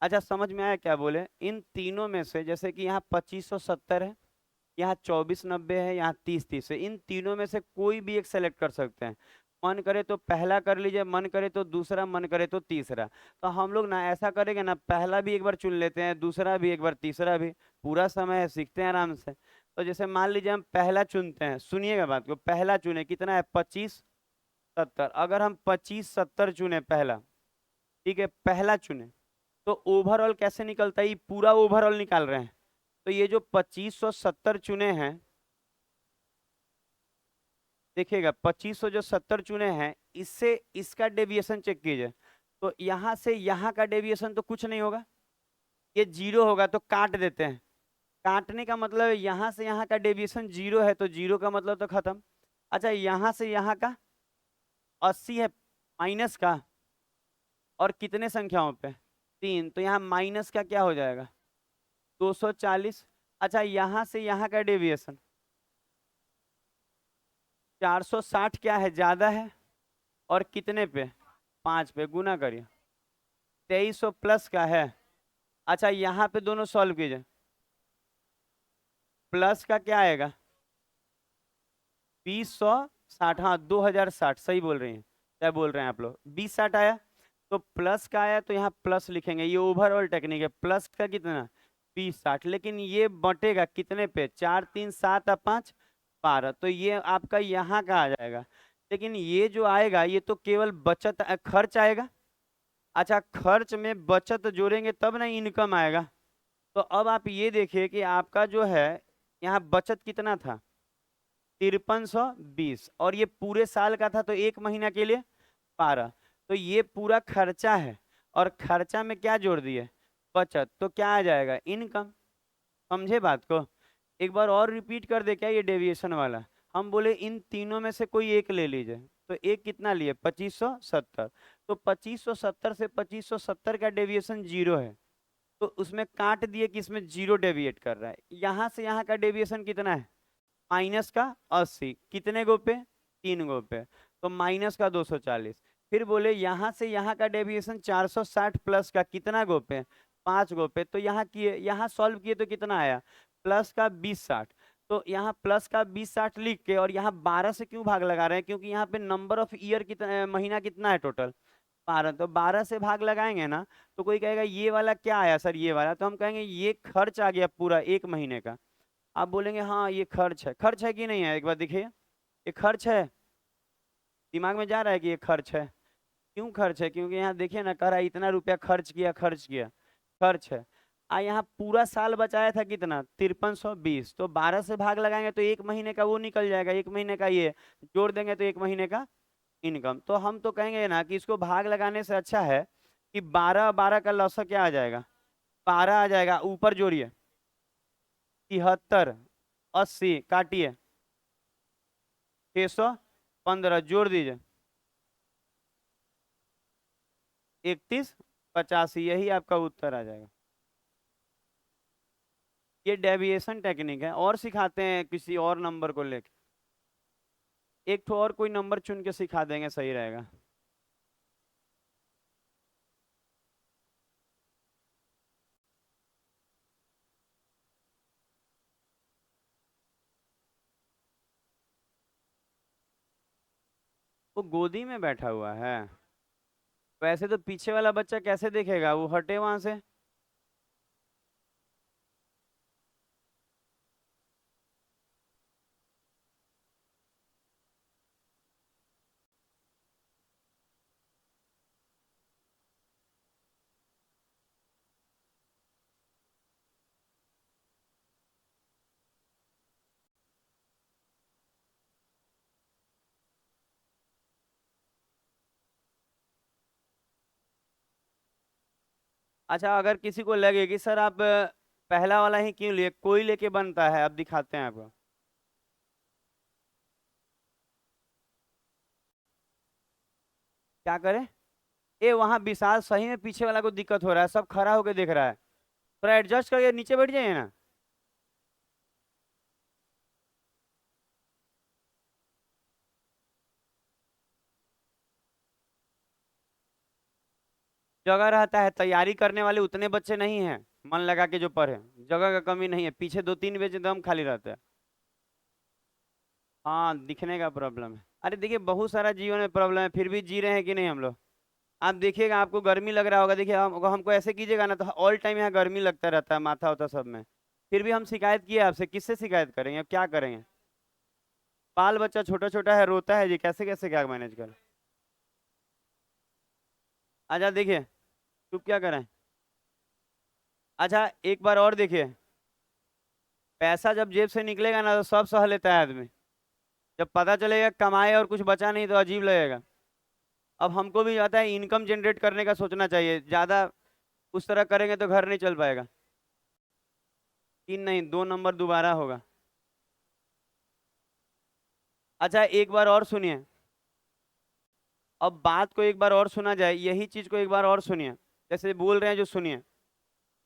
अच्छा समझ में आया क्या बोले। इन तीनों में से जैसे कि यहाँ 2570 है, यहाँ 2490 है, यहाँ 3030 है, इन तीनों में से कोई भी एक सेलेक्ट कर सकते हैं। मन करे तो पहला कर लीजिए, मन करे तो दूसरा, मन करे तो तीसरा। तो हम लोग ना ऐसा करेंगे ना, पहला भी एक बार चुन लेते हैं, दूसरा भी एक बार, तीसरा भी। पूरा समय है, सीखते हैं आराम से। तो जैसे मान लीजिए हम पहला चुनते हैं, सुनिएगा बात को, पहला चुने कितना है 2570। अगर हम 2570 चुने पहला, ठीक है पहला चुने, तो ओवरऑल कैसे निकलता है, ये पूरा ओवरऑल निकाल रहे हैं। तो ये जो 2570 चुने हैं, देखिएगा 2500 जो 70 चुने हैं, इससे इसका डेविएशन चेक कीजिए। तो यहाँ से यहाँ का डेविएशन तो कुछ नहीं होगा, ये जीरो होगा तो काट देते हैं। काटने का मतलब है यहाँ से यहाँ का डेविएशन जीरो है तो जीरो का मतलब तो खत्म। अच्छा यहाँ से यहाँ का 80 है माइनस का, और कितने संख्याओं पे 3, तो यहाँ माइनस का क्या हो जाएगा 240। अच्छा यहाँ से यहाँ का डेविएशन 460 क्या है ज्यादा है, और कितने पे 5 पे, गुना करिए 2300 प्लस का है। अच्छा यहाँ पे दोनों सॉल्व कीजिए, प्लस का क्या आएगा 2060, हाँ 2060 सही बोल रही हैं, क्या बोल रहे हैं आप लोग 2060 आया। तो प्लस का आया तो यहाँ प्लस लिखेंगे, ये ओवरऑल टेक्निक है। प्लस का कितना 2060, लेकिन ये बटेगा कितने पे 4 3 7 और 5 12, तो ये आपका यहाँ का आ जाएगा। लेकिन ये जो आएगा ये तो केवल बचत खर्च आएगा। अच्छा खर्च में बचत जोड़ेंगे तब ना इनकम आएगा। तो अब आप ये देखिए कि आपका जो है यहाँ बचत कितना था 5320, और ये पूरे साल का था तो 1 महीना के लिए 12। तो ये पूरा खर्चा है, और खर्चा में क्या जोड़ दिए बचत, तो क्या आ जाएगा इनकम। समझे बात को। एक बार और रिपीट कर दे क्या ये डेविएशन वाला। हम बोले इन तीनों में से कोई एक ले लीजिए, तो एक कितना लिए 2570। तो 2570 से 2570 का डेविएशन जीरो है, तो उसमें काट दिए कि इसमें जीरो डेविएट कर रहा है। यहाँ से यहाँ का डेविएशन कितना है माइनस का 80, कितने गो पे 3 गो पे, तो माइनस का 240। फिर बोले यहाँ से यहाँ का डेविएशन 460 प्लस का कितना गो पे 5 गो पे, तो यहाँ किए, यहाँ सॉल्व किए तो कितना आया प्लस का 2060। तो यहाँ प्लस का 2060 लिख के, और यहाँ 12 से क्यों भाग लगा रहे हैं, क्योंकि यहाँ पे नंबर ऑफ ईयर कितना महीना कितना है टोटल 12, तो 12 से भाग लगाएंगे ना। तो कोई कहेगा ये वाला क्या आया सर ये वाला, तो हम कहेंगे ये खर्च आ गया पूरा 1 महीने का। आप बोलेंगे हाँ ये खर्च है, खर्च है कि नहीं है एक बार देखिए। ये खर्च है, दिमाग में जा रहा है कि ये खर्च है। क्यों खर्च है? क्योंकि यहाँ देखिए ना, कह रहा है इतना रुपया खर्च किया, खर्च किया, खर्च है। यहाँ पूरा साल बचाया था कितना, 5320, तो 12 से भाग लगाएंगे तो एक महीने का वो निकल जाएगा, एक महीने का ये जोड़ देंगे तो एक महीने का इनकम। तो हम तो कहेंगे ना कि इसको भाग लगाने से अच्छा है कि 12 का लौसा क्या आ जाएगा, 12 आ जाएगा, ऊपर जोड़िए 73, 80 काटिए 615 जोड़ दीजिए 3185, यही आपका उत्तर आ जाएगा। ये डेविएशन टेक्निक है, और सिखाते हैं किसी और नंबर को लेके, एक तो और कोई नंबर चुन के सिखा देंगे, सही रहेगा। वो गोदी में बैठा हुआ है, वैसे तो पीछे वाला बच्चा कैसे देखेगा, वो हटे वहां से। अच्छा, अगर किसी को लगे कि सर आप पहला वाला ही क्यों लिए, कोई लेके बनता है, अब दिखाते हैं आपको। क्या करें? ए वहां विशाल सही में पीछे वाला को दिक्कत हो रहा है, सब खड़ा होके देख रहा है, थोड़ा एडजस्ट करके नीचे बैठ जाइए ना। जगह रहता है, तैयारी करने वाले उतने बच्चे नहीं हैं मन लगा के जो पढ़े, जगह का कमी नहीं है, पीछे 2-3 बेंच एकदम खाली रहता है। हाँ, दिखने का प्रॉब्लम है। अरे देखिए, बहुत सारा जीवन में प्रॉब्लम है, फिर भी जी रहे हैं कि नहीं हम लोग। आप देखिएगा, आपको गर्मी लग रहा होगा, देखिए हमको ऐसे कीजिएगा ना तो ऑल टाइम यहाँ गर्मी लगता रहता है, माथा होता सब में। फिर भी हम शिकायत किए आपसे, किससे शिकायत करेंगे, अब क्या करेंगे? बाल बच्चा छोटा छोटा है, रोता है जी, कैसे कैसे क्या मैनेज करें? अच्छा देखिए, चुप क्या करें। अच्छा एक बार और देखिए, पैसा जब जेब से निकलेगा ना तो सब सह लेता है आदमी, जब पता चलेगा कमाए और कुछ बचा नहीं तो अजीब लगेगा। अब हमको भी आता है इनकम जनरेट करने का सोचना चाहिए, ज्यादा उस तरह करेंगे तो घर नहीं चल पाएगा। 3 नहीं, 2 नंबर दोबारा होगा। अच्छा एक बार और सुनिए, अब बात को एक बार और सुना जाए, यही चीज को एक बार और सुनिए, जैसे बोल रहे हैं जो सुनिए।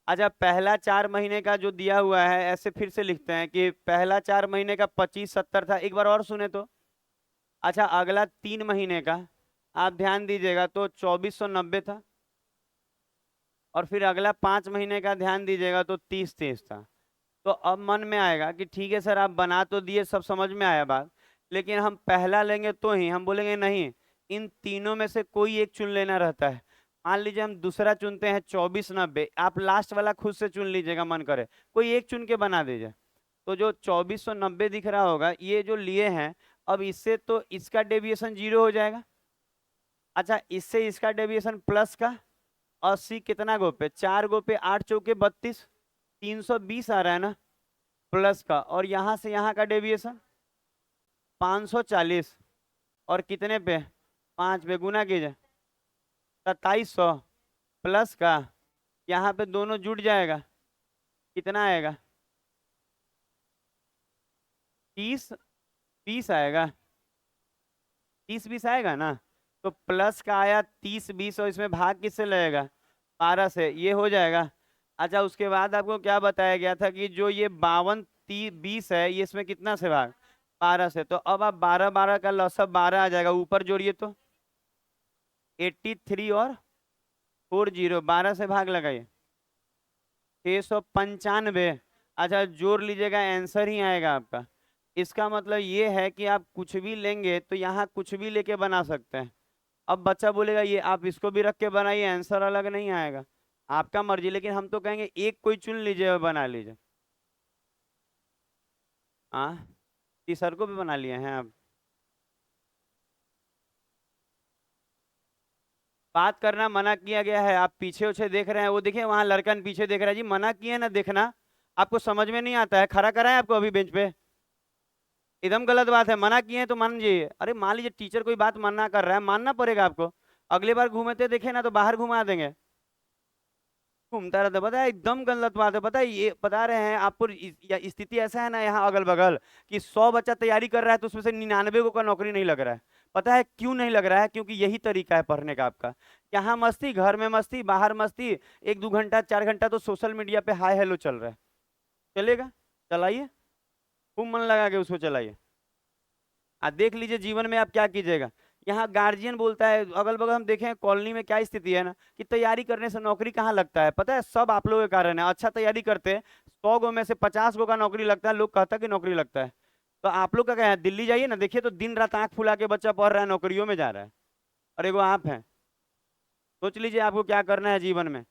अच्छा, पहला 4 महीने का जो दिया हुआ है, ऐसे फिर से लिखते हैं कि पहला 4 महीने का 2570 था, एक बार और सुने तो। अच्छा, अगला 3 महीने का आप ध्यान दीजिएगा तो 2490 था, और फिर अगला 5 महीने का ध्यान दीजिएगा तो 30-30 था। तो अब मन में आएगा कि ठीक है सर, आप बना तो दिए, सब समझ में आया बात, लेकिन हम पहला लेंगे तो ही, हम बोलेंगे नहीं, इन तीनों में से कोई एक चुन लेना रहता है। मान लीजिए हम दूसरा चुनते हैं 2490, आप लास्ट वाला खुद से चुन लीजिएगा, मन करे कोई एक चुन के बना दीजिए। तो जो 2490 दिख रहा होगा, ये जो लिए हैं, अब इससे तो इसका डेविएशन 0 हो जाएगा। अच्छा, इससे इसका डेविएशन प्लस का 80, कितना गो पे, 4 गो पे 8 चौके 32, 320 आ रहा है ना, प्लस का, और यहाँ से यहाँ का डेविएशन 540, और कितने पे, 5 पे गुना कीजिए 2700, प्लस का, यहाँ पे दोनों जुड़ जाएगा, कितना आएगा, 30-20 आएगा, 30-20 आएगा ना। तो प्लस का आया 30-20, और इसमें भाग किससे लगेगा, 12 से, ये हो जाएगा। अच्छा, उसके बाद आपको क्या बताया गया था कि जो ये 52-20 है, ये इसमें कितना से भाग, 12 से, तो अब आप 12-12 का लॉस 12 आ जाएगा, ऊपर जोड़िए तो 83 और 40, 12 से भाग लगाइए 695। अच्छा जोड़ लीजिएगा, आंसर ही आएगा आपका। इसका मतलब ये है कि आप कुछ भी लेंगे तो यहाँ कुछ भी लेके बना सकते हैं। अब बच्चा बोलेगा ये आप इसको भी रख के बनाइए, आंसर अलग नहीं आएगा, आपका मर्जी, लेकिन हम तो कहेंगे एक कोई चुन लीजिए और बना लीजिए। हाँ, तीसर को भी बना लिए हैं आप। बात करना मना किया गया है। आप पीछे उछे देख रहे हैं, वो देखिए वहां लड़का पीछे देख रहा है जी, मना किए ना देखना। आपको समझ में नहीं आता है, खड़ा कराए आपको अभी बेंच पे? एकदम गलत बात है, मना किए हैं तो मान लीजिए। अरे मान लीजिए टीचर कोई बात मना कर रहा है, मानना पड़ेगा आपको। अगली बार घूमते देखे ना तो बाहर घुमा देंगे। घूमता रहता है, पता है एकदम गलत बात है। पता है ये बता रहे हैं आपको, स्थिति ऐसा है ना यहाँ अगल बगल कि 100 बच्चा तैयारी कर रहा है तो उसमें से 99 को का नौकरी नहीं लग रहा है। पता है क्यों नहीं लग रहा है? क्योंकि यही तरीका है पढ़ने का आपका। यहाँ मस्ती, घर में मस्ती, बाहर मस्ती, 1-2 घंटा 4 घंटा तो सोशल मीडिया पे हाय हेलो चल रहा है। चलेगा? चलाइए, खूब मन लगा के उसको चलाइए। देख लीजिए जीवन में आप क्या कीजिएगा। यहाँ गार्जियन बोलता है, अगल बगल हम देखें कॉलोनी में क्या स्थिति है ना, कि तैयारी करने से नौकरी कहाँ लगता है। पता है सब आप लोगों के कारण है। अच्छा तैयारी करते हैं 100 गो में से 50 गो का नौकरी लगता है, लोग कहता है कि नौकरी लगता है। तो आप लोग का क्या है, दिल्ली जाइए ना, देखिए तो दिन रात आंख फुला के बच्चा पढ़ रहा है, नौकरियों में जा रहा है। और एगो आप हैं, सोच लीजिए आपको क्या करना है जीवन में।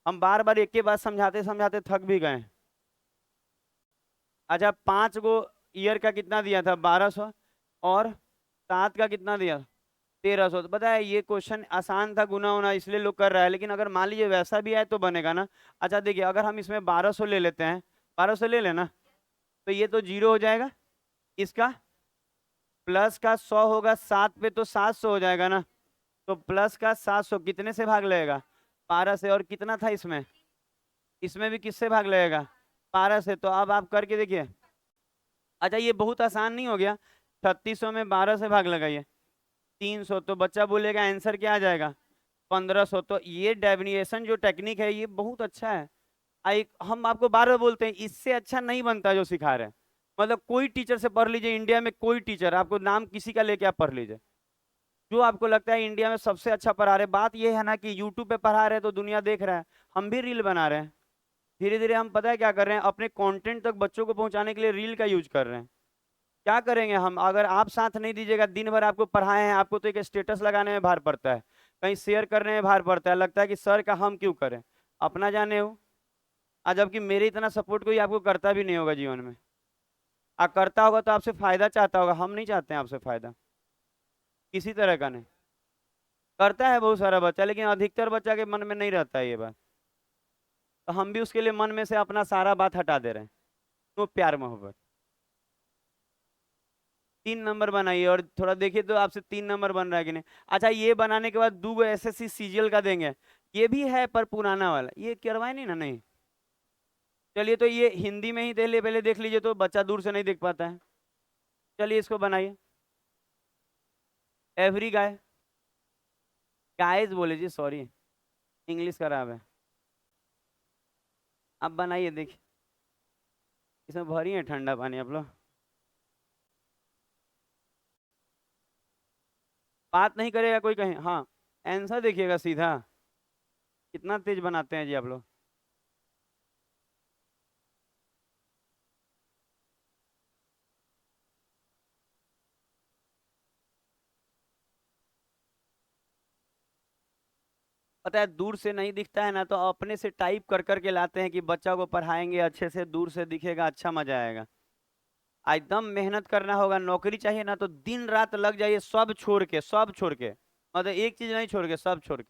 हम बार बार एक ही बात समझाते समझाते थक भी गए हैं। अच्छा 5 गो ईयर का कितना दिया था? 1200। और 7 का कितना दिया? 1300। तो पता है ये क्वेश्चन आसान था, गुना होना इसलिए लोग कर रहा है, लेकिन अगर मान लीजिए वैसा भी आए तो बनेगा ना। अच्छा देखिए, अगर हम इसमें 1200 ले लेते हैं, 1200 ले लेना, तो ये तो जीरो हो जाएगा। इसका प्लस का 100 होगा, 7 पे तो 700 हो जाएगा ना। तो प्लस का 700 कितने से भाग लगेगा? 12 से। और कितना था इसमें? इसमें भी किससे भाग लगेगा? 12 से। तो अब आप करके देखिए। अच्छा ये बहुत आसान नहीं हो गया? 3600 में 12 से भाग लगाइए, 300। तो बच्चा बोलेगा आंसर क्या आ जाएगा? 1500। तो ये डेफिनेशन जो टेक्निक है ये बहुत अच्छा है। हम आपको बार बार बोलते हैं, इससे अच्छा नहीं बनता जो सिखा रहे हैं। मतलब कोई टीचर से पढ़ लीजिए, इंडिया में कोई टीचर, आपको नाम किसी का लेके आप पढ़ लीजिए, जो आपको लगता है इंडिया में सबसे अच्छा पढ़ा रहे। बात ये है ना कि यूट्यूब पे पढ़ा रहे हैं तो दुनिया देख रहा है, हम भी रील बना रहे हैं। धीरे धीरे हम पता है क्या कर रहे हैं, अपने कंटेंट तक बच्चों को पहुंचाने के लिए रील का यूज कर रहे हैं। क्या करेंगे हम अगर आप साथ नहीं दीजिएगा? दिन भर आपको पढ़ाए हैं, आपको तो एक स्टेटस लगाने में भार पड़ता है, कहीं शेयर करने में भार पड़ता है, लगता है कि सर का हम क्यों करें, अपना जाने हो। आज जबकि मेरे इतना सपोर्ट कोई आपको करता भी नहीं होगा जीवन में। करता होगा तो आपसे फायदा चाहता होगा, हम नहीं चाहते हैं आपसे फायदा, किसी तरह का नहीं। करता है बहुत सारा बच्चा, लेकिन अधिकतर बच्चा के मन में नहीं रहता है ये बात। तो हम भी उसके लिए मन में से अपना सारा बात हटा दे रहे हैं। तो प्यार मोहब्बत 3 नंबर बनाइए, और थोड़ा देखिए तो आपसे 3 नंबर बन रहा है कि नहीं। अच्छा ये बनाने के बाद 2 एसएससी सीजीएल का देंगे, ये भी है पर पुराना वाला, ये करवाए नहीं ना? नहीं। चलिए तो ये हिंदी में ही पहले देख लीजिए, तो बच्चा दूर से नहीं देख पाता है। चलिए इसको बनाइए। एवरी गाय, गाइस बोले जी, सॉरी इंग्लिश खराब है। आप बनाइए देखिए, इसमें भरी है ठंडा पानी आप लोग। बात नहीं करेगा कोई कहीं। हाँ आंसर देखिएगा सीधा, कितना तेज बनाते हैं जी आप लोग। पता है दूर से नहीं दिखता है ना, तो अपने से टाइप कर करके लाते हैं कि बच्चा को पढ़ाएंगे अच्छे से, दूर से दिखेगा, अच्छा मजा आएगा। एकदम मेहनत करना होगा, नौकरी चाहिए ना तो दिन रात लग जाइए, सब छोड़ के, सब छोड़ के, मतलब एक चीज नहीं छोड़ के, सब छोड़ के।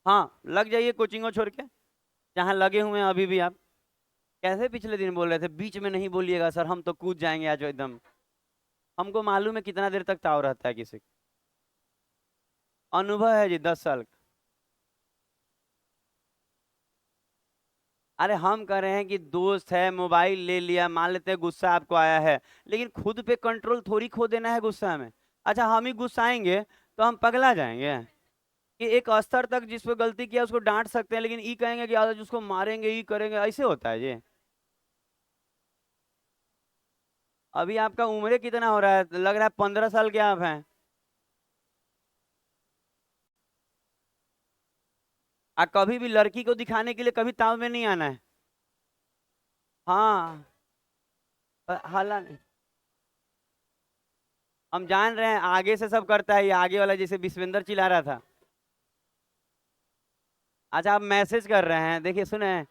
हाँ लग जाइए कोचिंगों छोड़ के, जहाँ लगे हुए हैं अभी भी आप। कैसे पिछले दिन बोल रहे थे बीच में नहीं बोलिएगा सर, हम तो कूद जाएंगे आज एकदम। हमको मालूम है कितना देर तक ताव रहता है किसी का। अनुभव है जी 10 साल का। अरे हम कह रहे हैं कि दोस्त है, मोबाइल ले लिया, मान लेते हैं गुस्सा आपको आया है, लेकिन खुद पे कंट्रोल थोड़ी खो देना है गुस्सा में। अच्छा हम ही गुस्साएंगे तो हम पगला जाएंगे। कि एक स्तर तक जिस पे गलती किया उसको डांट सकते हैं, लेकिन ई कहेंगे कि आज उसको मारेंगे, ई करेंगे, ऐसे होता है जी। अभी आपका उम्र कितना हो रहा है? लग रहा है 15 साल के आप हैं। कभी भी लड़की को दिखाने के लिए कभी ताव में नहीं आना है। हाँ हालांकि हम जान रहे हैं आगे से सब करता है, ये आगे वाला जैसे विश्वेंद्र चिल्ला रहा था। अच्छा आप मैसेज कर रहे हैं, देखिए सुने,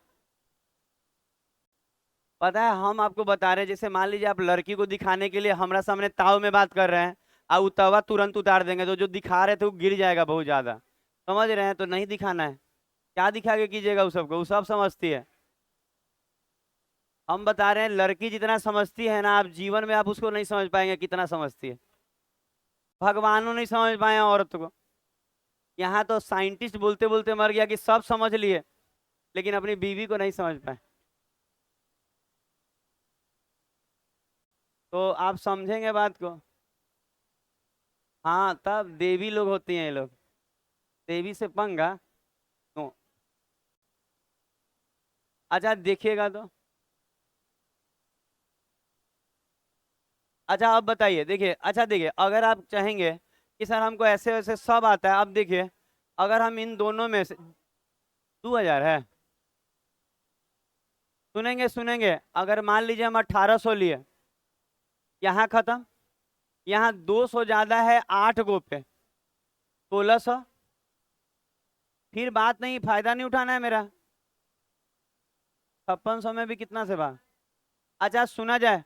पता है हम आपको बता रहे हैं, जैसे मान लीजिए आप लड़की को दिखाने के लिए हमारा सामने ताव में बात कर रहे हैं, अब तवा तुरंत उतार देंगे तो जो दिखा रहे थे वो गिर जाएगा बहुत ज्यादा। समझ रहे हैं? तो नहीं दिखाना है। क्या दिखा के कीजिएगा उस सबको, वो सब समझती है। हम बता रहे हैं लड़की जितना समझती है ना, आप जीवन में आप उसको नहीं समझ पाएंगे कितना समझती है। भगवानों नहीं समझ पाए औरत को। यहाँ तो साइंटिस्ट बोलते बोलते मर गया कि सब समझ लिए, लेकिन अपनी बीवी को नहीं समझ पाए। तो आप समझेंगे बात को। हाँ, तब देवी लोग होती हैं ये लोग। देवी से पंगा। तो अच्छा देखिएगा तो। अच्छा अब बताइए, देखिए, अच्छा देखिए, अगर आप चाहेंगे कि सर हमको ऐसे वैसे सब आता है, अब देखिए, अगर हम इन दोनों में से 2000 है। सुनेंगे सुनेंगे, अगर मान लीजिए हम 1800 लिए, यहाँ खत्म, यहाँ 200 ज्यादा है 8 गो पे, 1600। फिर बात नहीं, फायदा नहीं उठाना है मेरा। 5600 में भी कितना से बा। अच्छा सुना जाए।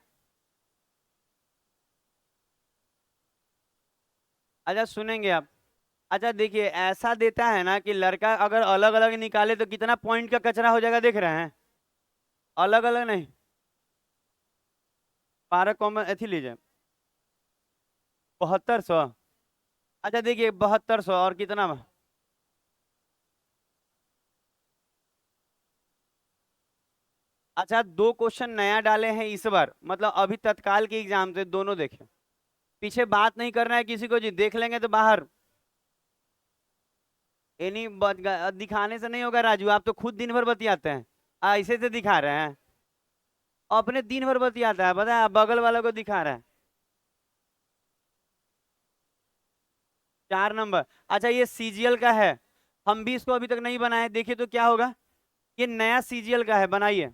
अच्छा सुनेंगे आप। अच्छा देखिए, ऐसा देता है ना कि लड़का अगर अलग अलग निकाले तो कितना पॉइंट का कचरा हो जाएगा, देख रहे हैं? अलग अलग नहीं, 12 कॉमन एथी लीजिए, 7200। अच्छा देखिए 7200 और कितना। अच्छा, दो क्वेश्चन नया डाले हैं इस बार, मतलब अभी तत्काल के एग्जाम से दोनों देखे। पीछे बात नहीं करना है किसी को जी, देख लेंगे तो बाहर। ये नहीं दिखाने से नहीं होगा राजू, आप तो खुद दिन भर बतियाते हैं। ऐसे से दिखा रहे हैं। अपने दिन भर बतियाता है, पता है, बगल वालों को दिखा रहा है। 4 नंबर। अच्छा ये सीजीएल का है, हम भी इसको अभी तक नहीं बनाए, देखिए तो क्या होगा। ये नया सीजीएल का है, बनाइए।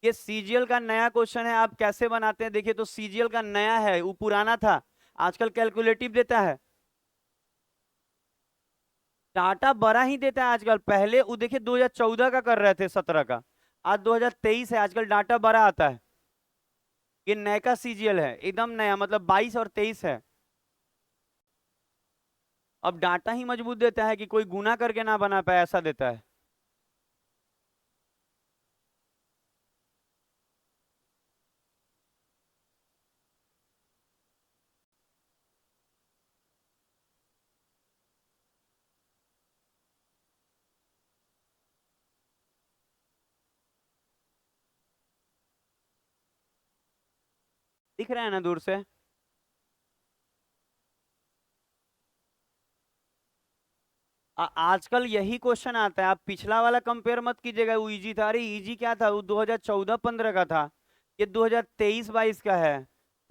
ये सीजीएल का नया क्वेश्चन है, आप कैसे बनाते हैं देखिए, तो सीजीएल का नया है, वो पुराना था। आजकल कैलकुलेटिव देता है। डाटा बड़ा ही देता है आजकल, पहले वो देखिए 2014 का कर रहे थे, 17 का। आज 2023 है, आजकल डाटा बड़ा आता है। ये नया सीजीएल है, एकदम नया, मतलब 22 और 23 है। अब डाटा ही मजबूत देता है कि कोई गुना करके ना बना पाए, ऐसा देता है। दिख रहा है ना दूर से? आजकल यही क्वेश्चन आता है, आप पिछला वाला कंपेयर मत कीजिएगा, वो इजी था। अरे इजी क्या था, वो 2014-15 का था। ये 2023-22 का है।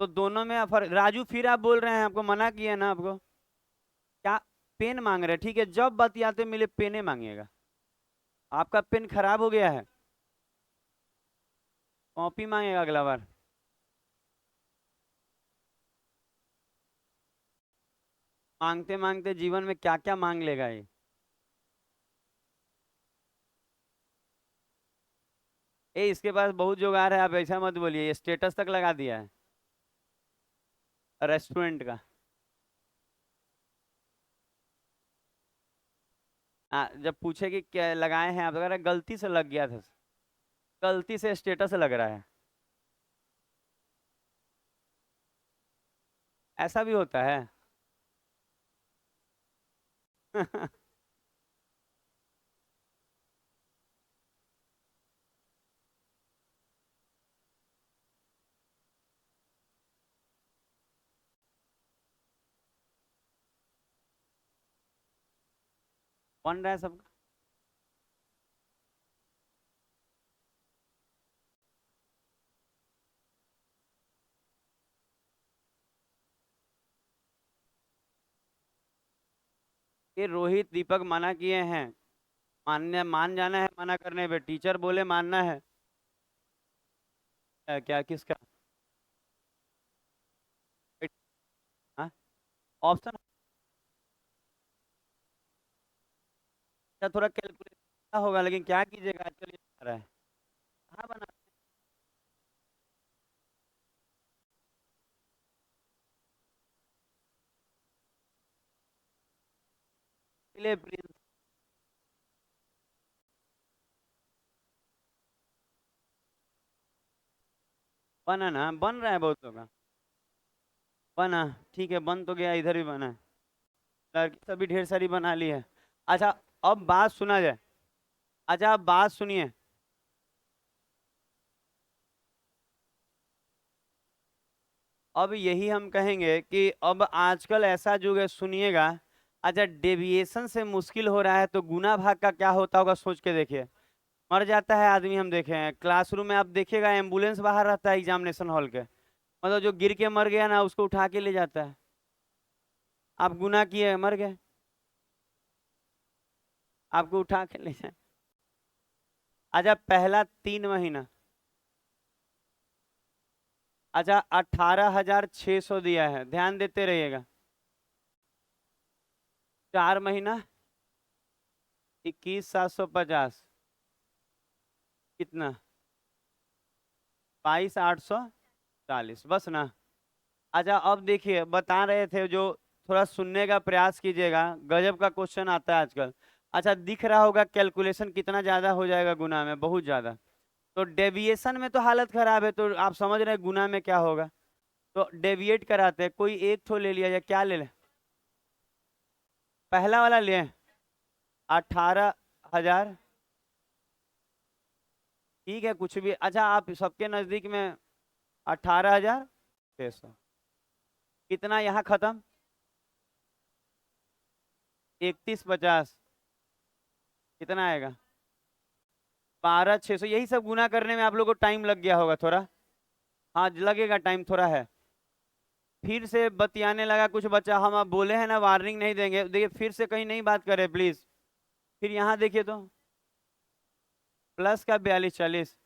तो दोनों में फर्क। राजू फिर आप बोल रहे हैं, आपको मना किया ना आपको। क्या? पेन मांग रहे हैं? ठीक है, जब बतियाते मिले पेने मांगिएगा। आपका पेन खराब हो गया है, कॉपी मांगेगा अगला बार। मांगते मांगते जीवन में क्या क्या मांग लेगा ये। ए इसके पास बहुत जुगाड़ है, आप ऐसा मत बोलिए, ये स्टेटस तक लगा दिया है रेस्टोरेंट का। जब पूछे कि क्या लगाए हैं आप, तो कह रहा है, गलती से लग गया था। गलती से स्टेटस लग रहा है। ऐसा भी होता है। बन रहा है सबका। ये रोहित दीपक मना किए हैं, मानने मान जाना है, मना करने पे टीचर बोले मानना है। क्या किसका? हाँ, ऑप्शन। अच्छा थोड़ा कैलकुलेट होगा, लेकिन क्या कीजिएगा, आजकल ये आ रहा है। कहाँ बना? ले प्रिंस। बना ना, बन रहा है बहुतों का। बना। ठीक है, बन तो गया, इधर भी बना है। लड़की सभी ढेर सारी बना ली है। अच्छा, अब बात सुना जाए। अच्छा, आप बात सुनिए। अब यही हम कहेंगे कि अब आजकल ऐसा युग है, सुनिएगा। अच्छा, डेविएशन से मुश्किल हो रहा है तो गुना भाग का क्या होता होगा, सोच के देखिए। मर जाता है आदमी, हम देखे हैं क्लासरूम में, आप देखिएगा एम्बुलेंस बाहर रहता है एग्जामिनेशन हॉल के, मतलब जो गिर के मर गया ना उसको उठा के ले जाता है। आप गुनाह किए, मर गए, आपको उठा के ले जाए। अच्छा, पहला 3 महीना। अच्छा, 18,600 दिया है, ध्यान देते रहिएगा। 4 महीना, 21,750। कितना? 22,840, बस ना। अच्छा, अब देखिए, बता रहे थे जो, थोड़ा सुनने का प्रयास कीजिएगा, गजब का क्वेश्चन आता है आजकल। अच्छा, दिख रहा होगा कैलकुलेशन कितना ज्यादा हो जाएगा गुना में, बहुत ज्यादा। तो डेविएशन में तो हालत खराब है, तो आप समझ रहे हैं गुना में क्या होगा। तो डेविएट कराते हैं, कोई एक तो ले लिया, या क्या ले लें? पहला वाला ले, 18,000। ठीक है, कुछ भी। अच्छा, आप सबके नजदीक में 18,600। कितना यहाँ खत्म? 31,50। कितना आएगा? 12,600। यही सब गुना करने में आप लोगों को टाइम लग गया होगा थोड़ा। हाँ, लगेगा टाइम, थोड़ा है। फिर से बतियाने लगा कुछ बच्चा, हम अब बोले हैं ना वार्निंग नहीं देंगे, देखिए फिर से कहीं नहीं बात करें प्लीज। फिर यहाँ देखिए तो, प्लस का 42,40,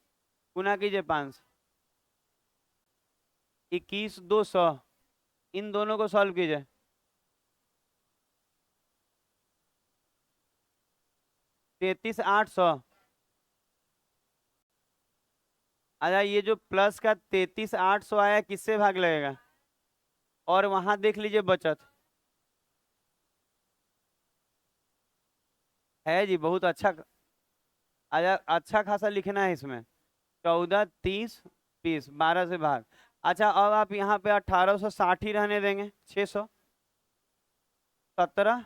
गुना कीजिए 5, 21,200। इन दोनों को सॉल्व कीजिए। 33,800। अच्छा, ये जो प्लस का 33,800 आया, किससे भाग लगेगा? और वहां देख लीजिए बचत। है जी, बहुत अच्छा। अच्छा, अच्छा खासा लिखना है इसमें। 14, 30, 20, 12 से भाग। अच्छा, अब आप यहाँ पे 1860 ही रहने देंगे। 600, 17,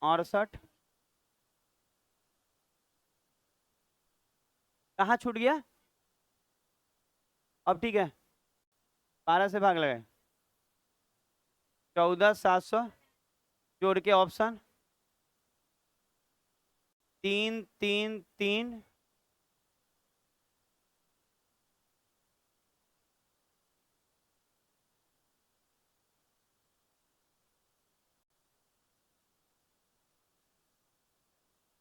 68। कहाँ छूट गया? अब ठीक है, 12 से भाग लगे। 14,700, जोड़ के ऑप्शन 3, 3, 3।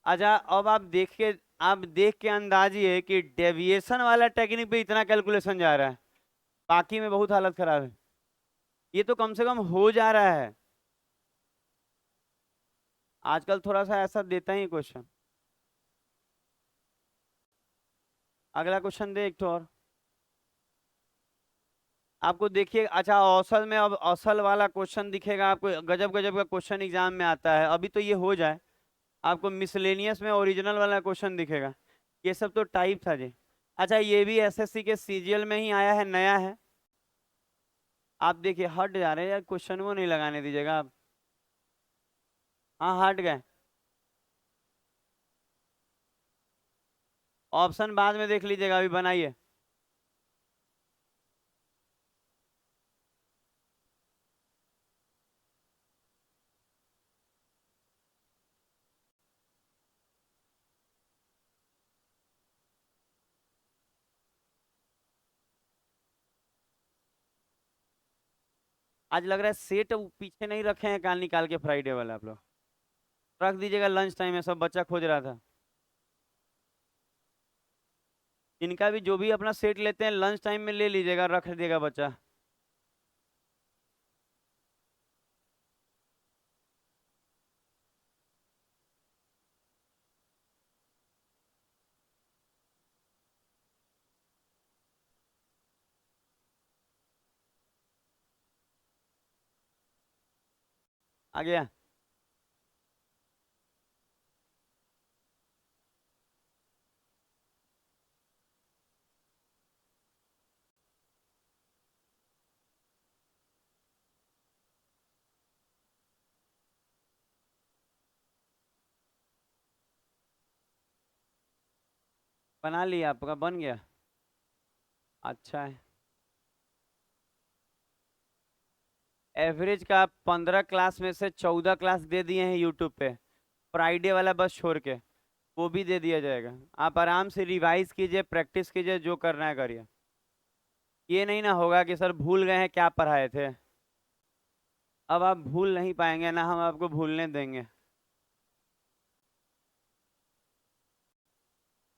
अच्छा, अब आप देख के अंदाजिए कि डेविएशन वाला टेक्निक पे इतना कैलकुलेशन जा रहा है, बाकी में बहुत हालत खराब है। ये तो कम से कम हो जा रहा है। आजकल थोड़ा सा ऐसा देता ही क्वेश्चन। अगला क्वेश्चन दे एक तो और। आपको देखिए, अच्छा औसल में अब औसल वाला क्वेश्चन दिखेगा आपको, गजब गजब का क्वेश्चन एग्जाम में आता है, अभी तो ये हो जाए। आपको मिसलेनियस में ओरिजिनल वाला क्वेश्चन दिखेगा। ये सब तो टाइप था जी। अच्छा, ये भी एसएससी के सीजीएल में ही आया है, नया है। आप देखिए, हट जा रहे हैं यार, क्वेश्चन वो नहीं लगाने दीजिएगा आप। हाँ, हट गए। ऑप्शन बाद में देख लीजिएगा, अभी बनाइए। आज लग रहा है सेट पीछे नहीं रखे हैं, काल निकाल के फ्राइडे वाला आप लोग रख दीजिएगा, लंच टाइम में सब बच्चा खोज रहा था। इनका भी जो भी अपना सेट लेते हैं लंच टाइम में ले लीजिएगा, रख देगा बच्चा। आ गया। बना लिया, आपका बन गया, अच्छा है। एवरेज का 15 क्लास में से 14 क्लास दे दिए हैं यूट्यूब पे, फ्राइडे वाला बस छोड़ के, वो भी दे दिया जाएगा। आप आराम से रिवाइज कीजिए, प्रैक्टिस कीजिए, जो करना है करिए। ये नहीं ना होगा कि सर भूल गए हैं क्या पढ़ाए थे। अब आप भूल नहीं पाएंगे ना, हम आपको भूलने देंगे।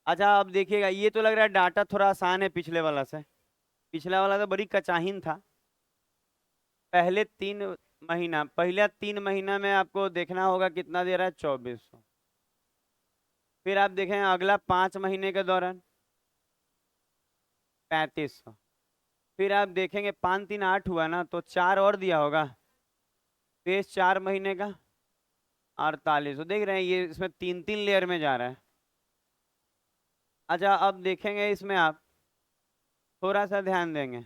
अच्छा अब देखिएगा, ये तो लग रहा है डाटा थोड़ा आसान है पिछले वाला से। पिछला वाला तो बड़ी कचाहीन था। पहले 3 महीना में आपको देखना होगा कितना दे रहा है, 2400। फिर आप देखें अगला 5 महीने के दौरान 3500। फिर आप देखेंगे 5 3 8 हुआ ना, तो 4 और दिया होगा, फिर 4 महीने का 4800। देख रहे हैं ये इसमें 3 3 लेयर में जा रहा है। अच्छा अब देखेंगे इसमें आप थोड़ा सा ध्यान देंगे,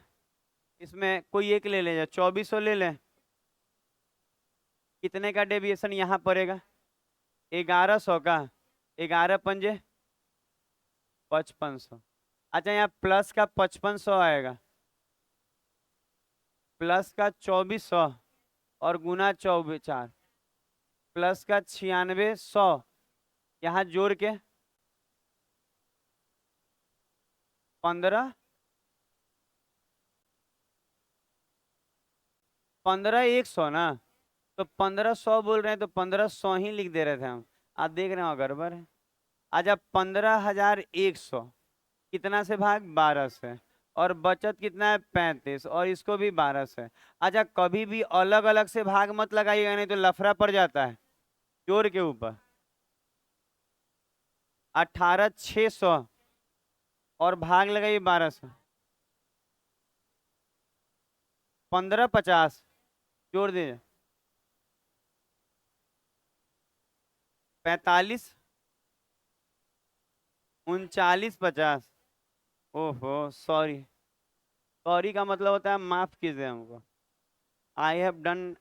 इसमें कोई एक ले लें, 2400 ले लें। कितने का डेविएशन यहाँ पड़ेगा, 1100 का, 11 पंजे 5500। अच्छा यहाँ प्लस का 5500 आएगा, प्लस का 2400 और गुना 24 प्लस का 9600, यहाँ जोड़ के 15 100 ना, तो 1500 बोल रहे हैं, तो 1500 ही लिख दे रहे थे हम। आप देख रहे हो गड़बड़ है। अच्छा 15,100 कितना से भाग 12 से, और बचत कितना है 35, और इसको भी 12 से। अच्छा कभी भी अलग अलग से भाग मत लगाइएगा, नहीं तो लफड़ा पड़ जाता है। जोड़ के ऊपर 18,600 और भाग लगाइए 12 से, 1550 जोड़ दीजिए 45 3950। ओहो सॉरी, सॉरी का मतलब होता है माफ कीजिए हमको। आई हैव डन,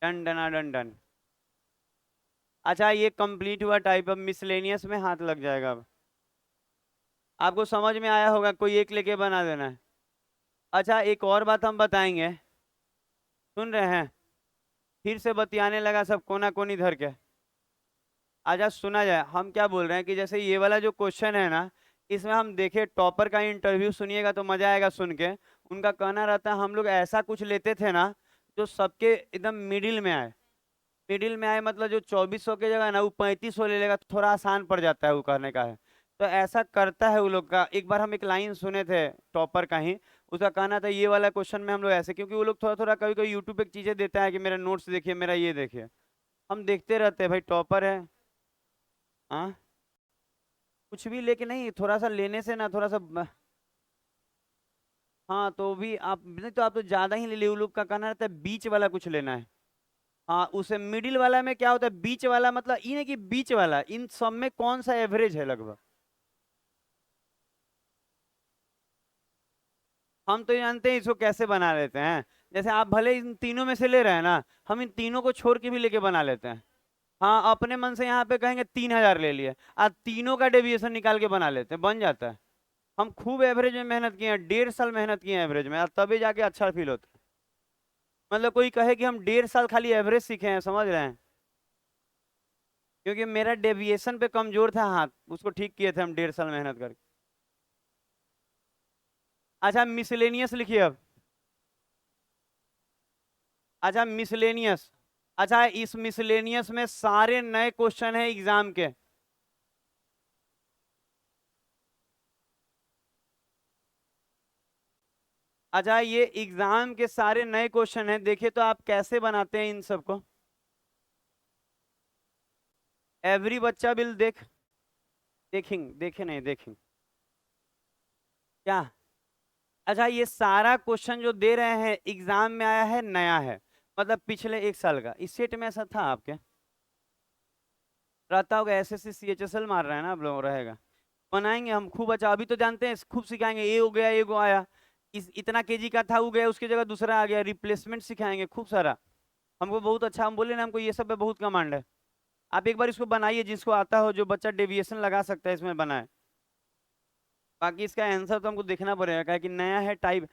डन डना डन डन। अच्छा ये कंप्लीट हुआ टाइप, अब मिसलेनियस में हाथ लग जाएगा। अब आपको समझ में आया होगा, कोई एक लेके बना देना है। अच्छा एक और बात हम बताएंगे, सुन रहे हैं, फिर से बतियाने लगा सब कोना कोनी धर के। आजा सुना जाए, हम क्या बोल रहे हैं कि जैसे ये वाला जो क्वेश्चन है ना, इसमें हम देखे टॉपर का इंटरव्यू सुनिएगा तो मजा आएगा सुन के। उनका कहना रहता है हम लोग ऐसा कुछ लेते थे ना जो सबके एकदम मिडिल में आए। मिडिल में आए मतलब जो 2400 की जगह ना वो 3500 ले लेगा, तो थोड़ा आसान पड़ जाता है, वो कहने का है। तो ऐसा करता है वो लोग का। एक बार हम एक लाइन सुने थे टॉपर का ही, उसका कहना था ये वाला क्वेश्चन में हम लोग ऐसे, क्योंकि वो लोग थोड़ा थोड़ा कभी कभी यूट्यूब पे चीजें देता है कि मेरा नोट्स देखिए, मेरा ये देखिए। हम देखते रहते हैं भाई, टॉपर है। हाँ कुछ भी लेके नहीं, थोड़ा सा लेने से ना थोड़ा सा हाँ तो भी आप नहीं, तो आप तो ज्यादा ही ले ली। वो लोग का कहना रहता है बीच वाला कुछ लेना है। हाँ उसे मिडिल वाला में क्या होता है, बीच वाला मतलब ये नहीं कि बीच वाला इन सब में कौन सा एवरेज है लगभग। हम तो जानते हैं इसको कैसे बना लेते हैं। जैसे आप भले इन तीनों में से ले रहे हैं ना, हम इन तीनों को छोड़ के भी लेके बना लेते हैं। हाँ अपने मन से यहाँ पे कहेंगे 3,000 ले लिए, आज तीनों का डेविएशन निकाल के बना लेते हैं, बन जाता है। हम खूब एवरेज में मेहनत किए हैं, 1.5 साल मेहनत किए हैं एवरेज में, और तभी जाके अच्छा फील होता है। मतलब कोई कहे कि हम 1.5 साल खाली एवरेज सीखे हैं, समझ रहे हैं, क्योंकि मेरा डेविएशन पे कमजोर था हाथ, उसको ठीक किए थे हम 1.5 साल मेहनत करके। अच्छा मिसलेनियस लिखिए अब। अच्छा मिसलेनियस, अच्छा इस मिसलेनियस में सारे नए क्वेश्चन हैं एग्जाम के। अच्छा ये एग्जाम के सारे नए क्वेश्चन हैं, देखिए तो आप कैसे बनाते हैं इन सबको। एवरी बच्चा विल देखेंगे, देखे नहीं देखेंगे क्या। अच्छा ये सारा क्वेश्चन जो दे रहे हैं एग्जाम में आया है, नया है, मतलब पिछले 1 साल का। इस सेट में ऐसा था आपके, रहता होगा, एसएससी सीएचएसएल मार रहा है ना आप लोग, रहेगा। बनाएंगे हम खूब। अच्छा अभी तो जानते हैं खूब सिखाएंगे, ये हो गया, ये को आया, इस इतना केजी का था वो गया, उसकी जगह दूसरा आ गया, रिप्लेसमेंट सिखाएंगे खूब सारा। हमको बहुत अच्छा, हम बोले ना हमको ये सब पे बहुत कमांड है। आप एक बार इसको बनाइए, जिसको आता हो, जो बच्चा डेविएशन लगा सकता है इसमें बनाए। बाकी इसका आंसर तो हमको देखना पड़ेगा, क्या कि नया है टाइप।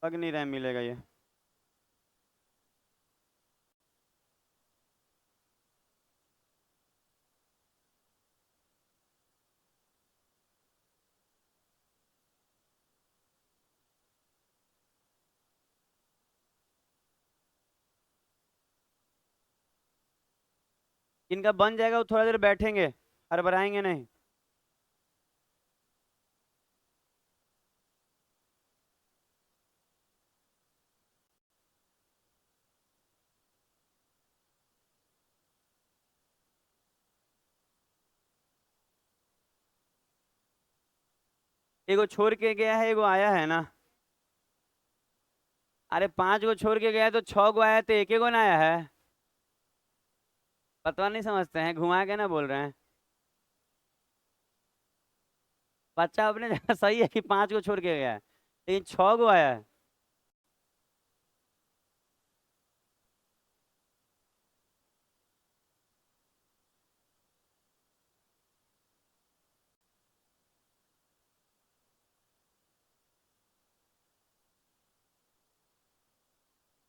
पग नहीं रहा मिलेगा ये। इनका बन जाएगा, वो थोड़ा देर बैठेंगे, हड़बड़ाएंगे नहीं। एगो छोड़ के गया है, एगो आया है ना। अरे 5 गो छोड़ के गया है तो 6 गो आया, तो एक गो ना आया है। पता नहीं समझते हैं, घुमा के ना बोल रहे हैं। बच्चा अपने जगह सही है कि 5 गो छोड़ के गया है, लेकिन 6 गो आया है।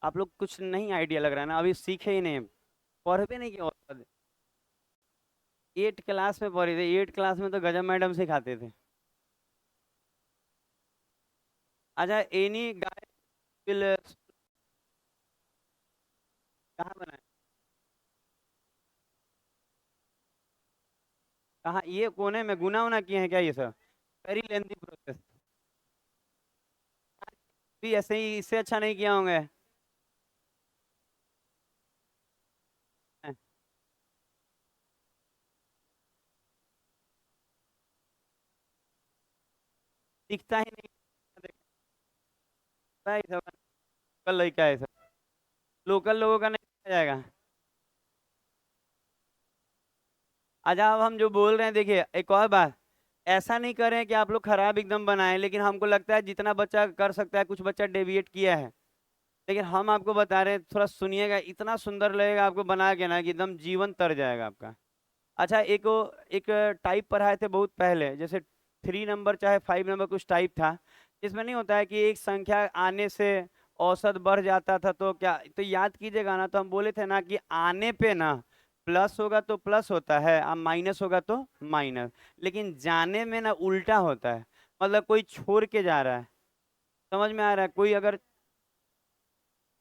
आप लोग कुछ नहीं आइडिया लग रहा है ना, अभी सीखे ही नहीं, पढ़ भी नहीं किया। 8 क्लास में पढ़े थे, 8 क्लास में तो गजब मैडम सिखाते थे। अच्छा, एनी गाय विल, कहाँ बना है? कहाँ ये कोने में गुना उना किए हैं क्या ये सब? Very lengthy process. भी ऐसे ही, इससे अच्छा नहीं किया होंगे। दिखता ही नहीं। देखता ही सब लोकल लड़का है सब, लोकल लोगों का नहीं किया जाएगा। अच्छा, अब हम जो बोल रहे हैं, देखिए एक और बात, ऐसा नहीं करें कि आप लोग खराब एकदम बनाएं, लेकिन हमको लगता है जितना बच्चा कर सकता है, कुछ बच्चा डेविएट किया है, लेकिन हम आपको बता रहे हैं, थोड़ा सुनिएगा, इतना सुंदर लगेगा आपको बना के ना कि एकदम जीवन तर जाएगा आपका। अच्छा, एक टाइप पढ़ाए थे बहुत पहले, जैसे 3 नंबर चाहे 5 नंबर कुछ टाइप था, इसमें नहीं होता है कि एक संख्या आने से औसत बढ़ जाता था, तो क्या, तो याद कीजिएगा ना, तो हम बोले थे ना कि आने पे ना प्लस होगा तो प्लस होता है, अब माइनस होगा तो माइनस, लेकिन जाने में ना उल्टा होता है। मतलब कोई छोड़ के जा रहा है, समझ में आ रहा है? कोई अगर,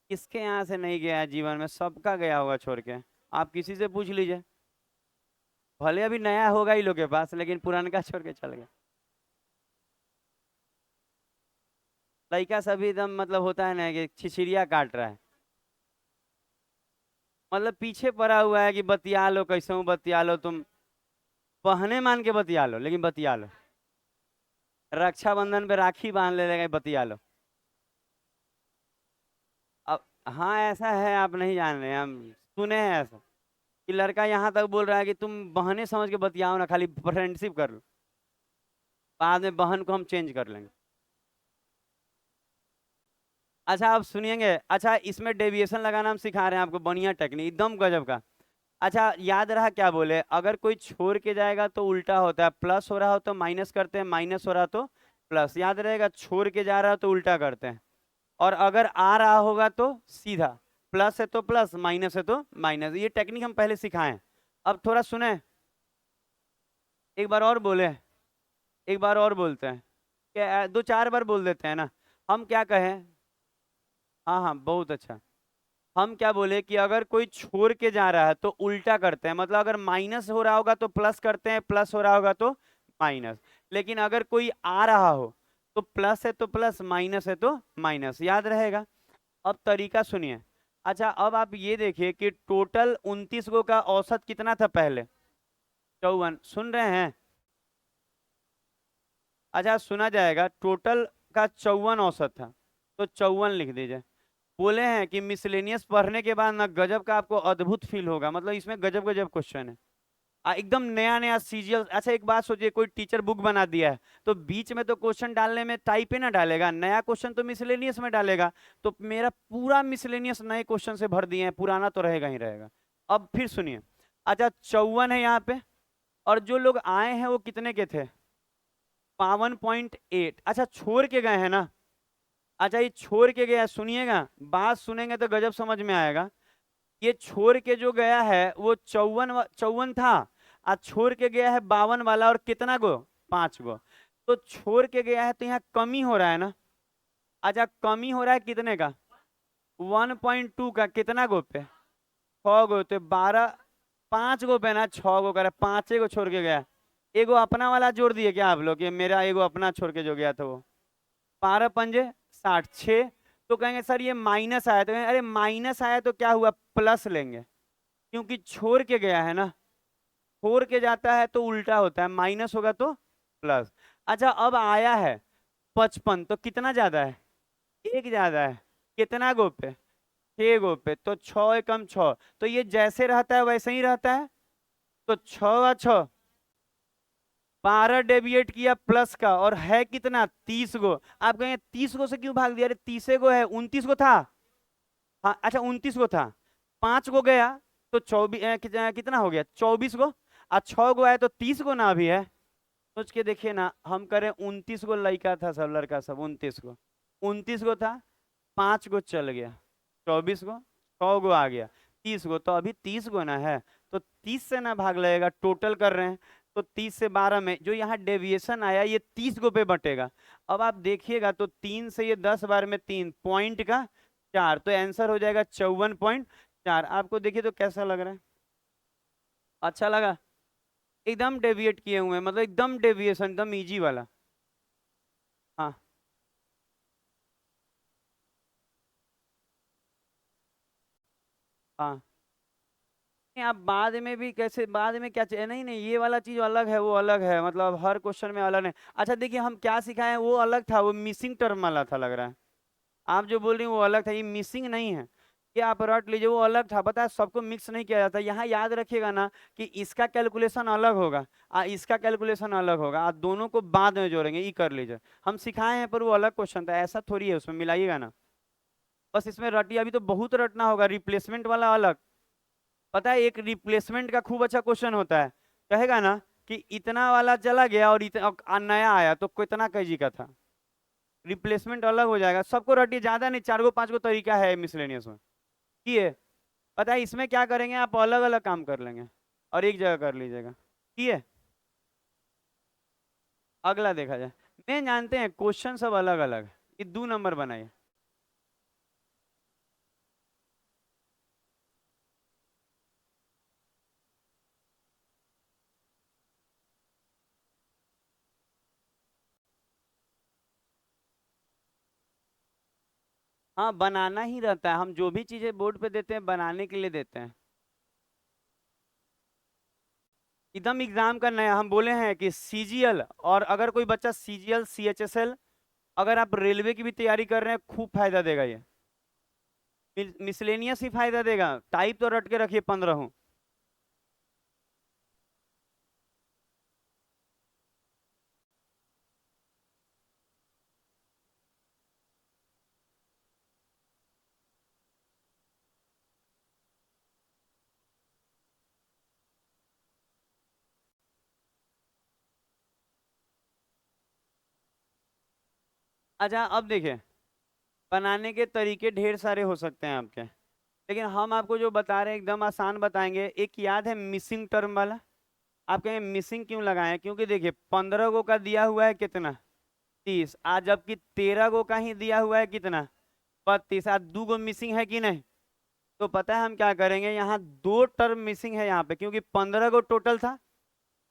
किसके यहाँ से नहीं गया है जीवन में, सबका गया होगा छोड़ के। आप किसी से पूछ लीजिए, भले अभी नया होगा ही लोग के पास, लेकिन पुरानका छोड़ के चल गया। लड़का सभी एकदम, मतलब होता है ना कि छिछिरिया काट रहा है, मतलब पीछे पड़ा हुआ है कि बतिया लो, कैसे हूँ बतिया लो तुम, बहने मान के बतिया लो, लेकिन बतिया लो। रक्षाबंधन पे राखी बांध ले लेगा, बतिया लो। अब हाँ, ऐसा है, आप नहीं जान रहे, हम सुने हैं ऐसा, कि लड़का यहाँ तक बोल रहा है कि तुम बहने समझ के बतियाओ ना, खाली फ्रेंडशिप कर लो, बाद में बहन को हम चेंज कर लेंगे। अच्छा, आप सुनिएंगे, अच्छा इसमें डेविएशन लगाना हम सिखा रहे हैं आपको, बढ़िया टेक्निक, एकदम गजब का। अच्छा, याद रहा क्या बोले, अगर कोई छोड़ के जाएगा तो उल्टा होता है, प्लस हो रहा हो तो माइनस करते हैं, माइनस हो रहा तो प्लस, याद रहेगा, छोड़ के जा रहा हो तो उल्टा करते हैं। और अगर आ रहा होगा तो सीधा, प्लस है तो प्लस, माइनस है तो माइनस, ये टेक्निक हम पहले सिखाएं। अब थोड़ा सुने, एक बार और बोले, एक बार और बोलते हैं, क्या 2 4 बार बोल देते हैं ना। हम क्या कहें, हाँ हाँ बहुत अच्छा, हम क्या बोले कि अगर कोई छोड़ के जा रहा है तो उल्टा करते हैं, मतलब अगर माइनस हो रहा होगा तो प्लस करते हैं, प्लस हो रहा होगा तो माइनस, लेकिन अगर कोई आ रहा हो तो प्लस है तो प्लस, माइनस है तो माइनस, याद रहेगा। अब तरीका सुनिए। अच्छा, अब आप ये देखिए कि टोटल 29 गो का औसत कितना था पहले? 54, सुन रहे हैं? अच्छा, सुना जाएगा, टोटल का 54 औसत था, तो 54 लिख दीजिए। बोले हैं कि मिसलेनियस पढ़ने के बाद ना गजब का आपको अद्भुत फील होगा, मतलब इसमें गजब गजब क्वेश्चन है, एकदम नया नया सीजीएल। अच्छा, एक बात सोचिए, कोई टीचर बुक बना दिया है, तो बीच में तो क्वेश्चन डालने में टाइप ही ना डालेगा, नया क्वेश्चन तो मिसलेनियस में डालेगा, तो मेरा पूरा मिसलेनियस नए क्वेश्चन से भर दिए हैं, पुराना तो रहेगा ही रहेगा। अब फिर सुनिए, अच्छा 54 है यहाँ पे, और जो लोग आए हैं वो कितने के थे? 52.8। अच्छा छोड़ के गए हैं ना? अच्छा ये छोड़ के गया, सुनिएगा बात सुनेंगे तो गजब समझ में आएगा। ये छोड़ के जो गया है वो 54 था, आज छोड़ के गया है 52 वाला, और कितना गो? 5 गो। तो छोड़ के गया है तो यहाँ कमी हो रहा है ना? अच्छा कमी हो रहा है कितने का? 1.2 का। कितना गो पे? 6 गो। तो 12, 5 गो पे ना, 6 गो करे, 5 गो छोड़ के गया। एगो अपना वाला जोड़ दिए क्या आप लोग? ये मेरा एगो अपना छोड़ के जो गया था वो 12 पंजे 60, 6। तो कहेंगे सर ये माइनस आया, तो कहेंगे अरे माइनस आया तो क्या हुआ, प्लस लेंगे, क्योंकि छोड़ के गया है ना। छोड़ के जाता है तो उल्टा होता है, माइनस होगा तो प्लस। अच्छा अब आया है 55, तो कितना ज्यादा है? एक ज्यादा है। कितना गो पे? 6 गो पे। तो 6 एकम 6, तो ये जैसे रहता है वैसे ही रहता है। तो 6 6, 12 डेविएट किया प्लस का, और है कितना? 30 गो। आप कहेंगे 30 गो से क्यों भाग दिया? अरे 30 गो है, 29 गो था। हाँ अच्छा 29 गो था, 5 गो गया तो 24, कितना हो गया? 24 गो। और 6 गो आया तो 30 गो ना अभी है। सोच के देखिए ना, हम करें 29 गो लड़का था, सब लड़का सब 29 गो, 29 गो था, 5 गो चल गया, 24 गो, 100 गो आ गया, 30 गो, तो अभी 30 गो ना है। तो 30 से ना भाग लगेगा, टोटल कर रहे हैं। तो 30 से 12 में जो यहाँ डेविएशन आया ये 30 गो पे बटेगा। अब आप देखिएगा तो 3 से ये 10 बार में 3 पॉइंट का 4, तो आंसर हो जाएगा 54.4। आपको देखिए तो कैसा लग रहा है? अच्छा लगा? एकदम डेविएट किए हुए हैं, मतलब एकदम डेविएशन, एकदम इजी वाला। हाँ हाँ। नहीं, आप बाद में भी कैसे, बाद में क्या चाहिए? नहीं नहीं, ये वाला चीज अलग है, वो अलग है, मतलब हर क्वेश्चन में अलग है। अच्छा देखिए हम क्या सिखाए, वो अलग था, वो मिसिंग टर्म वाला था लग रहा है। आप जो बोल रही हैं वो अलग था, ये मिसिंग नहीं है। ये आप रट लीजिए, वो अलग था, पता है सबको मिक्स नहीं किया जाता। यहाँ याद रखिएगा ना कि इसका कैलकुलेशन अलग होगा, इसका कैलकुलेशन अलग होगा, आप दोनों को बाद में जोड़ेंगे, ये कर लीजिए। हम सिखाए हैं पर वो अलग क्वेश्चन था, ऐसा थोड़ी है, उसमें मिलाइएगा ना। बस इसमें रटिए, अभी तो बहुत रटना होगा, रिप्लेसमेंट वाला अलग। पता है एक रिप्लेसमेंट का खूब अच्छा क्वेश्चन होता है, कहेगा ना कि इतना वाला चला गया और इतना नया आया तो कितना केजी का था। रिप्लेसमेंट अलग हो जाएगा, सबको रटिए, ज्यादा नहीं, 4 गो 5 गो तरीका है मिसलेनियस में। किए? पता है इसमें क्या करेंगे, आप अलग अलग काम कर लेंगे और एक जगह कर लीजिएगा। किए? अगला देखा जाए। मैं जानते हैं क्वेश्चन सब अलग अलग है, ये 2 नंबर बनाइए। हाँ बनाना ही रहता है, हम जो भी चीजें बोर्ड पे देते हैं बनाने के लिए देते हैं। एकदम एग्जाम का नया हम बोले हैं कि सीजीएल, और अगर कोई बच्चा सीजीएल सीएचएसएल, अगर आप रेलवे की भी तैयारी कर रहे हैं खूब फायदा देगा ये। मिसलेनियस ही फायदा देगा, टाइप तो रट के रखिए 15 हूँ। अच्छा अब देखिए, बनाने के तरीके ढेर सारे हो सकते हैं आपके, लेकिन हम आपको जो बता रहे हैं एकदम आसान बताएंगे। एक याद है मिसिंग टर्म वाला? आप कहें मिसिंग क्यों लगाए? क्योंकि देखिए 15 गो का दिया हुआ है कितना? 30, आज जबकि 13 गो का ही दिया हुआ है कितना? 32, आज 2 गो मिसिंग है कि नहीं? तो पता है हम क्या करेंगे, यहाँ 2 टर्म मिसिंग है यहाँ पे, क्योंकि 15 गो टोटल था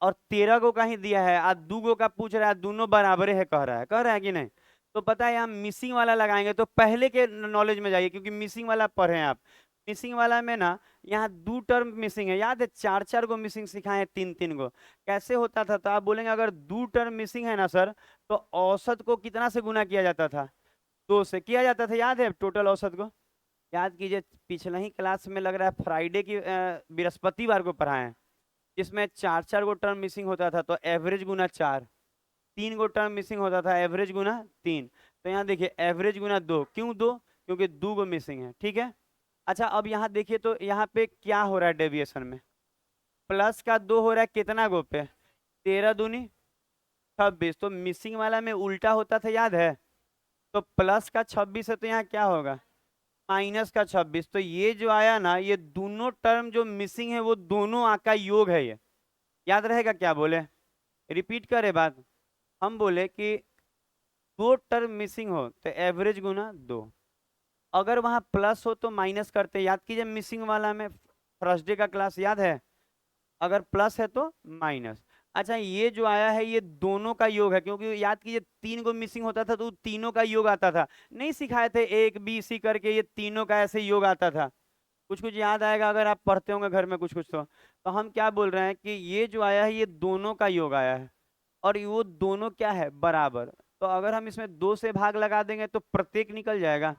और 13 गो का ही दिया है, आज 2 गो का पूछ रहा है, दोनों बराबर है, कह रहा है कि नहीं? तो पता है यहाँ मिसिंग वाला लगाएंगे, तो पहले के नॉलेज में जाइए, क्योंकि मिसिंग वाला पढ़े हैं आप। मिसिंग वाला में ना यहाँ 2 टर्म मिसिंग है, याद है 4 4 गो मिसिंग सिखाए हैं, 3 3 गो। कैसे होता था? तो आप बोलेंगे अगर 2 टर्म मिसिंग है ना सर, तो औसत को कितना से गुना किया जाता था? 2 से किया जाता था, याद है टोटल औसत को? याद कीजिए, पिछला ही क्लास में लग रहा है फ्राइडे की बृहस्पतिवार को पढ़ाए हैं, जिसमें 4 4 गो टर्म मिसिंग होता था, तो एवरेज गुना 4, 3 गो टर्म मिसिंग होता था, एवरेज गुना 3। तो यहाँ देखिए एवरेज गुना 2, क्यों 2? क्योंकि 2 गो मिसिंग है, ठीक है। अच्छा अब यहाँ देखिए तो यहाँ पे क्या हो रहा है डेविएशन में, प्लस का 2 हो रहा है कितना गो पे, 13 दूनी 26, तो मिसिंग वाला में उल्टा होता था, याद है? तो प्लस का 26 है तो यहाँ क्या होगा, माइनस का 26। तो ये जो आया ना, ये दोनों टर्म जो मिसिंग है वो दोनों का योग है ये। याद रहेगा क्या बोले, रिपीट करे बात। हम बोले कि दो टर्म मिसिंग हो तो एवरेज गुना 2, अगर वहां प्लस हो तो माइनस करते, याद कीजिए मिसिंग वाला में थर्सडे का क्लास याद है, अगर प्लस है तो माइनस। अच्छा ये जो आया है ये दोनों का योग है, क्योंकि याद कीजिए 3 को मिसिंग होता था तो तीनों का योग आता था, नहीं सिखाए थे एक बी सी करके, ये तीनों का ऐसे योग आता था। कुछ कुछ याद आएगा अगर आप पढ़ते होंगे घर में कुछ कुछ तो हम क्या बोल रहे हैं कि ये जो आया है ये दोनों का योग आया है, और वो दोनों क्या है, बराबर। तो अगर हम इसमें 2 से भाग लगा देंगे तो प्रत्येक निकल जाएगा।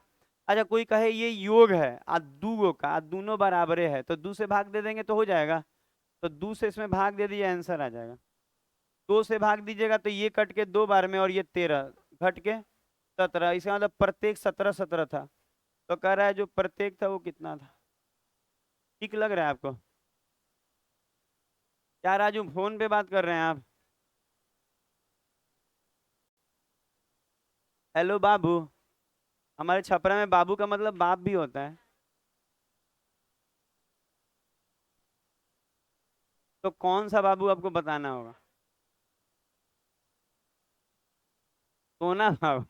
अच्छा कोई कहे ये योग है आ दूगो का, आ दोनों बराबरे है, तो 2 से भाग दे देंगे तो हो जाएगा। तो 2 से इसमें भाग दे दीजिए, आंसर आ जाएगा। 2 से भाग दीजिएगा तो ये कट के 2 बार में, और ये 13 घट के 17, इसका मतलब प्रत्येक 17 17 था। तो कह रहा है जो प्रत्येक था वो कितना था। ठीक लग रहा है आपको? क्या राजू फोन पे बात कर रहे हैं आप? हेलो बाबू। हमारे छपरा में बाबू का मतलब बाप भी होता है। तो कौन सा बाबू आपको बताना होगा? सोना बाबू।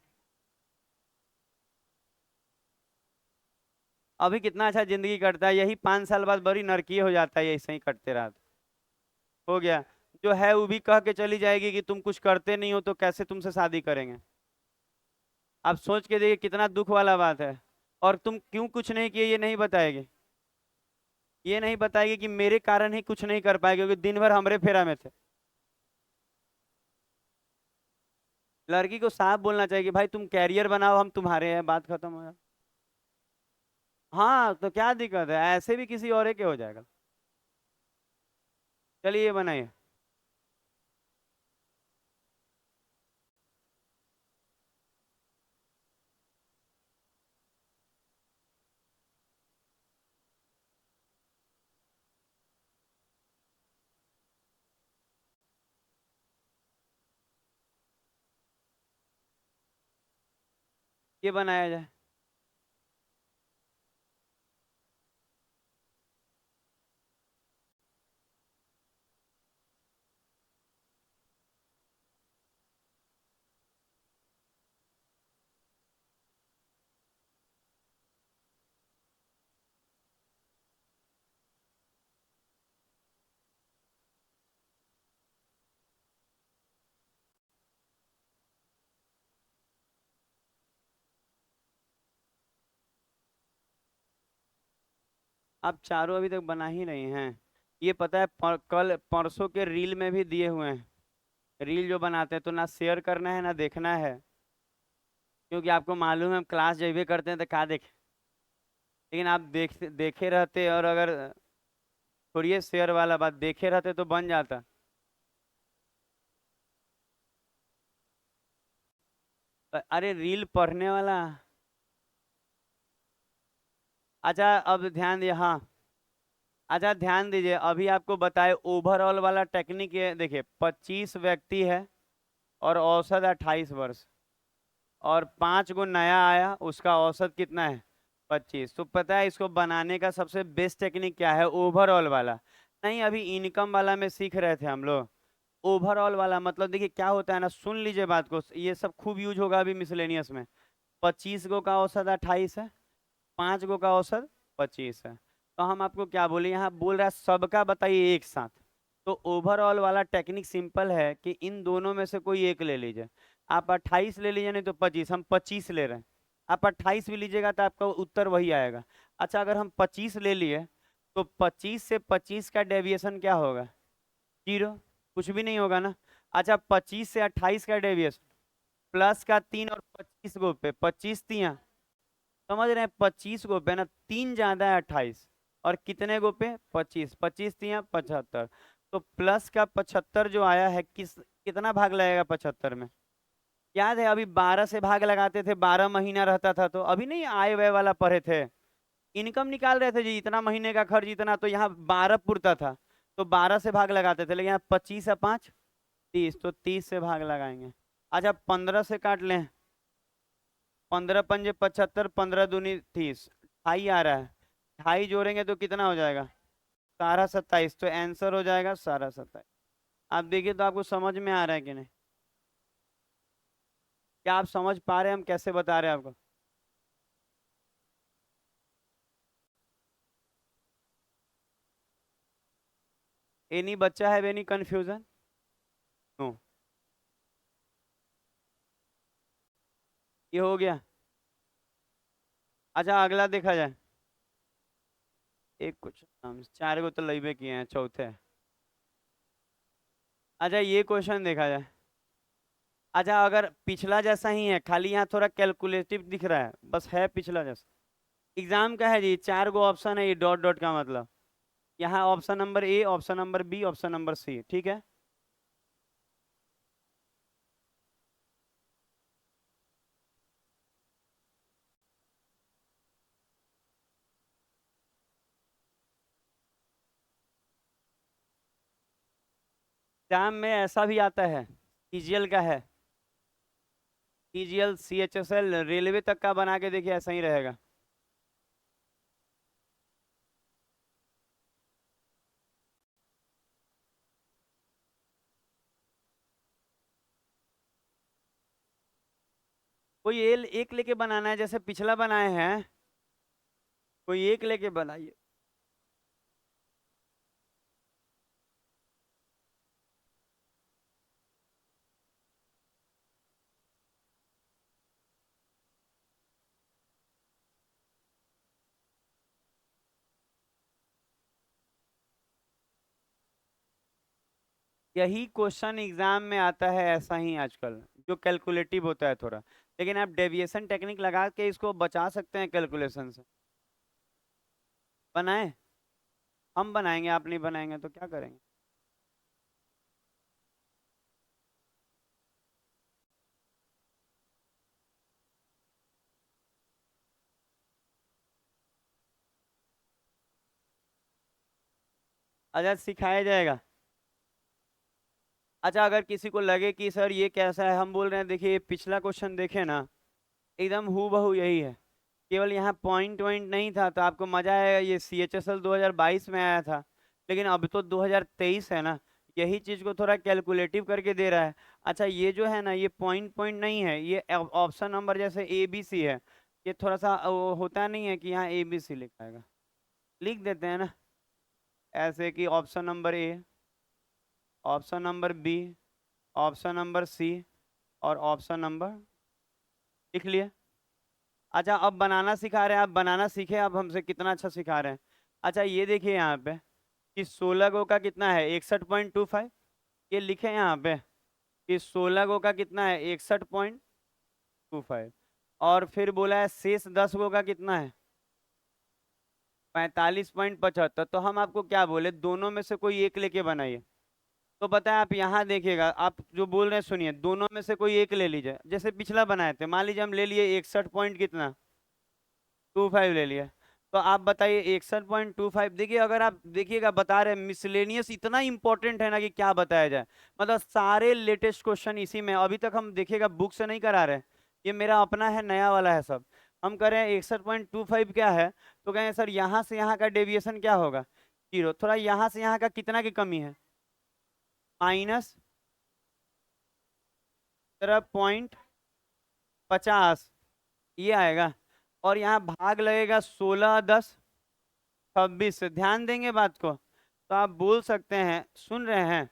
अभी कितना अच्छा जिंदगी कटता है, यही 5 साल बाद बड़ी नरकीय हो जाता है, ऐसे ही कटते रहा तो। हो गया। जो है वो भी कह के चली जाएगी कि तुम कुछ करते नहीं हो तो कैसे तुमसे शादी करेंगे। आप सोच के देखिए कितना दुख वाला बात है। और तुम क्यों कुछ नहीं किए ये नहीं बताएगी, ये नहीं बताएगी कि मेरे कारण ही कुछ नहीं कर पाए, क्योंकि दिन भर हमरे फेरा में थे। लड़की को साफ बोलना चाहिए कि भाई तुम कैरियर बनाओ, हम तुम्हारे हैं, बात खत्म हो जाए। हाँ तो क्या दिक्कत है, ऐसे भी किसी और के हो जाएगा। चलिए ये बनाइए। ये बनाया जाए। आप चारों अभी तक बना ही नहीं हैं। ये पता है कल परसों के रील में भी दिए हुए हैं। रील जो बनाते हैं तो ना शेयर करना है ना देखना है, क्योंकि आपको मालूम है हम क्लास जब भी करते हैं तो क्या देखें। लेकिन आप देखे रहते, और अगर छोड़िए शेयर वाला बात, देखे रहते तो बन जाता। अरे रील पढ़ने वाला। अच्छा अब ध्यान दिए, हाँ। अच्छा ध्यान दीजिए, अभी आपको बताए ओवरऑल वाला टेक्निक, ये देखिए 25 व्यक्ति है और औसत 28 वर्ष, और 5 गो नया आया उसका औसत कितना है, 25। तो पता है इसको बनाने का सबसे बेस्ट टेक्निक क्या है, ओवरऑल वाला। नहीं अभी इनकम वाला में सीख रहे थे हम लोग। ओवरऑल वाला मतलब देखिए क्या होता है ना, सुन लीजिए बात को, ये सब खूब यूज होगा अभी मिसलेनियस में। 25 गो का औसत 28 है, 5 गो का औसत 25 है। तो हम आपको क्या बोले, यहाँ बोल रहा है सबका बताइए एक साथ। तो ओवरऑल वाला टेक्निक सिंपल है कि इन दोनों में से कोई एक ले लीजिए। आप 28 ले लीजिए, नहीं तो 25, हम 25 ले रहे हैं। आप 28 भी लीजिएगा तो आपका उत्तर वही आएगा। अच्छा अगर हम 25 ले लिए तो 25 से 25 का डेविएशन क्या होगा, 0, कुछ भी नहीं होगा ना। अच्छा 25 से 28 का डेविएशन प्लस का 3, और 25 गो पे 25 तिया, समझ रहे हैं, 25 गो पे ना, 3 ज्यादा है 28, और कितने गो पे 25, 25 तिया 75। तो प्लस का 75 जो आया है, कितना भाग लगेगा 75 में, याद है अभी 12 से भाग लगाते थे, 12 महीना रहता था, तो अभी नहीं आय व्यय वाला पढ़े थे, इनकम निकाल रहे थे जी, इतना महीने का खर्च इतना, तो यहाँ 12 पुरता था। तो 12 से भाग लगाते थे, लेकिन यहाँ 25 या 5 30, तो 30 से भाग लगाएंगे। अच्छा 15 से काट लें, 15 पंजे 75, 15 दूनी 30, ढाई आ रहा है, ढाई जोड़ेंगे तो कितना हो जाएगा, सारा 27, तो आंसर हो जाएगा सारा 27। आप देखिए तो आपको समझ में आ रहा है कि नहीं, क्या आप समझ पा रहे हैं हम कैसे बता रहे हैं आपको? एनी बच्चा है एनी कंफ्यूजन? नो, ये हो गया। अच्छा अगला देखा जाए, एक कुछ चार को तो लइबे किए हैं, चौथे। अच्छा ये क्वेश्चन देखा जाए। अच्छा अगर पिछला जैसा ही है, खाली यहाँ थोड़ा कैलकुलेटिव दिख रहा है, बस है पिछला जैसा। एग्जाम का है जी, 4 गो ऑप्शन है, ये डॉट डॉट का मतलब, यहाँ option number A, option number B, option number C, ठीक है। एग्जाम में ऐसा भी आता है, सीजीएल का है, सीजीएल सीएचएसएल रेलवे तक का बना के देखिए, ऐसा ही रहेगा। कोई एक लेके बनाना है, जैसे पिछला बनाए हैं, कोई एक लेके बनाइए। यही क्वेश्चन एग्जाम में आता है ऐसा ही आजकल, जो कैलकुलेटिव होता है थोड़ा, लेकिन आप डेविएशन टेक्निक लगा के इसको बचा सकते हैं कैलकुलेशन से। बनाए, हम बनाएंगे, आप नहीं बनाएंगे तो क्या करेंगे। अच्छा सिखाया जाएगा। अच्छा अगर किसी को लगे कि सर ये कैसा है, हम बोल रहे हैं देखिए पिछला क्वेश्चन देखे ना, एकदम हूबहू यही है, केवल यहाँ पॉइंट वॉइंट नहीं था, तो आपको मजा आएगा। ये सीएचएसएल 2022 में आया था, लेकिन अब तो 2023 है ना, यही चीज को थोड़ा कैलकुलेटिव करके दे रहा है। अच्छा ये जो है ना, ये पॉइंट पॉइंट नहीं है, ये ऑप्शन नंबर जैसे ए बी सी है, ये थोड़ा सा वो होता नहीं है कि यहाँ ए बी सी लिखा है, लिख देते हैं ना, ऐसे कि option number A, option number B, option number C, और ऑप्शन नंबर, लिख लिए। अच्छा अब बनाना सिखा रहे हैं, आप बनाना सीखे, आप हमसे कितना अच्छा सिखा रहे हैं। अच्छा ये देखिए यहाँ पे कि 16 गो का कितना है, 61.25, ये लिखे यहाँ पे कि 16 गो का कितना है, 61.25, और फिर बोला है शेष 10 गो का कितना है, 45.75। तो हम आपको क्या बोले, दोनों में से कोई एक लेके बनाइए। तो पता है आप यहाँ देखिएगा, आप जो बोल रहे हैं सुनिए, दोनों में से कोई एक ले लीजिए, जैसे पिछला बनाए थे, मान लीजिए हम ले लिए 61 पॉइंट कितना 25 ले लिया, तो आप बताइए 61.25। देखिए अगर आप देखिएगा, बता रहे मिसलेनियस इतना इंपॉर्टेंट है ना कि क्या बताया जाए, मतलब सारे लेटेस्ट क्वेश्चन इसी में, अभी तक हम देखिएगा बुक से नहीं करा रहे, ये मेरा अपना है, नया वाला है सब। हम कह रहे हैं 61.25 क्या है, तो कहें सर यहाँ से यहाँ का डेविएशन क्या होगा, 0, थोड़ा यहाँ से यहाँ का कितना की कमी है, माइनस 17.50, ये आएगा, और यहाँ भाग लगेगा 16 10 26 से। ध्यान देंगे बात को, तो आप बोल सकते हैं, सुन रहे हैं,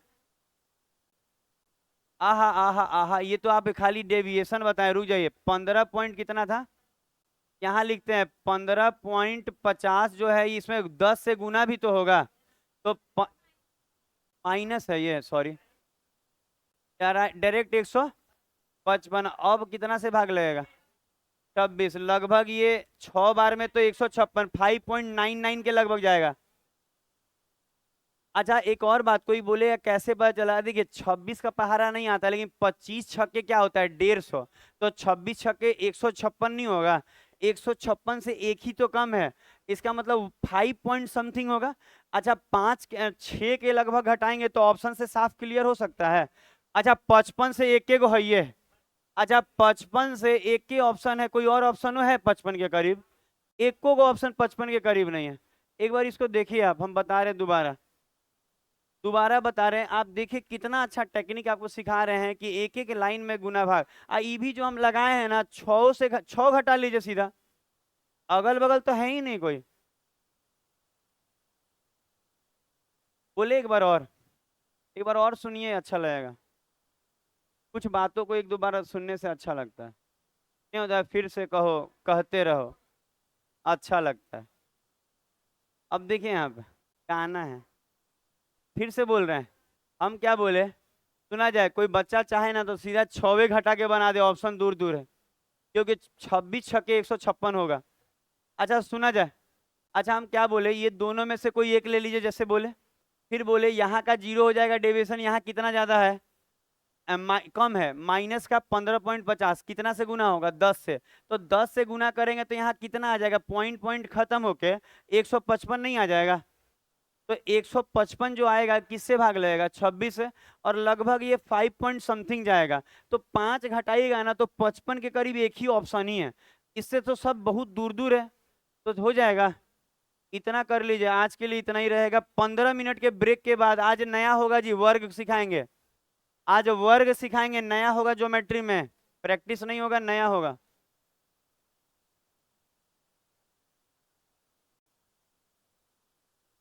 आहा आहा आहा, ये तो आप खाली डेविएशन बताएं, रुक जाइए, 15 पॉइंट कितना था, यहाँ लिखते हैं 15.50 जो है, इसमें 10 से गुना भी तो होगा, तो माइनस है ये, सॉरी, डायरेक्ट 155, अब कितना से भाग लगेगा, 26, लगभग ये 6 बार में तो 156, 5.99 के लगभग जाएगा। अच्छा एक और बात, कोई बोलेगा कैसे पता चला, देखिए 26 का पहाड़ा नहीं आता, लेकिन 25 छक्के क्या होता है, 150, तो 26 छक्के 156 नहीं होगा, 156 से एक ही तो कम है, इसका मतलब 5 पॉइंट समथिंग होगा। अच्छा 6 के लगभग घटाएंगे तो ऑप्शन से साफ क्लियर हो सकता है। अच्छा 55 से एक को है ये। अच्छा 55 से एक के ऑप्शन है, कोई और ऑप्शन है 55 के करीब? एक को ऑप्शन 55 के करीब नहीं है। एक बार इसको देखिए आप, हम बता रहे हैं दोबारा दोबारा बता रहे हैं, आप देखिए कितना अच्छा टेक्निक आपको सिखा रहे हैं कि एक एक लाइन में गुना भाग। ई भी जो हम लगाए हैं ना, 6 से 6 घटा लीजिए सीधा, अगल बगल तो है ही नहीं कोई। बोले एक बार और सुनिए, अच्छा लगेगा। कुछ बातों को एक दो बार सुनने से अच्छा लगता है। नहीं होता है, फिर से कहो, कहते रहो, अच्छा लगता है। अब देखिए यहाँ पे गाना है, फिर से बोल रहे हैं। हम क्या बोले, सुना जाए? कोई बच्चा चाहे ना तो सीधा 6 घटा के बना दे, ऑप्शन दूर दूर है, क्योंकि 26 छक्के 156 होगा। अच्छा सुना जाए। अच्छा हम क्या बोले, ये दोनों में से कोई एक ले लीजिए जैसे बोले। फिर बोले यहाँ का 0 हो जाएगा डेविएशन, यहाँ कितना ज्यादा है? कम है, माइनस का 15.50 कितना से गुना होगा? 10 से। तो 10 से गुना करेंगे तो यहाँ कितना आ जाएगा? पॉइंट पॉइंट खत्म होके 155 नहीं आ जाएगा? तो 155 जो आएगा किससे भाग लगेगा? 26 से। और लगभग ये 5 पॉइंट समथिंग जाएगा। तो 5 घटाइएगा ना तो 55 के करीब एक ही ऑप्शन ही है, इससे तो सब बहुत दूर दूर है। तो हो जाएगा। इतना कर लीजिए, आज के लिए इतना ही रहेगा। 15 मिनट के ब्रेक के बाद आज नया होगा जी, वर्ग सिखाएंगे। आज वर्ग सिखाएंगे, नया होगा ज्योमेट्री में, प्रैक्टिस नहीं होगा, नया होगा।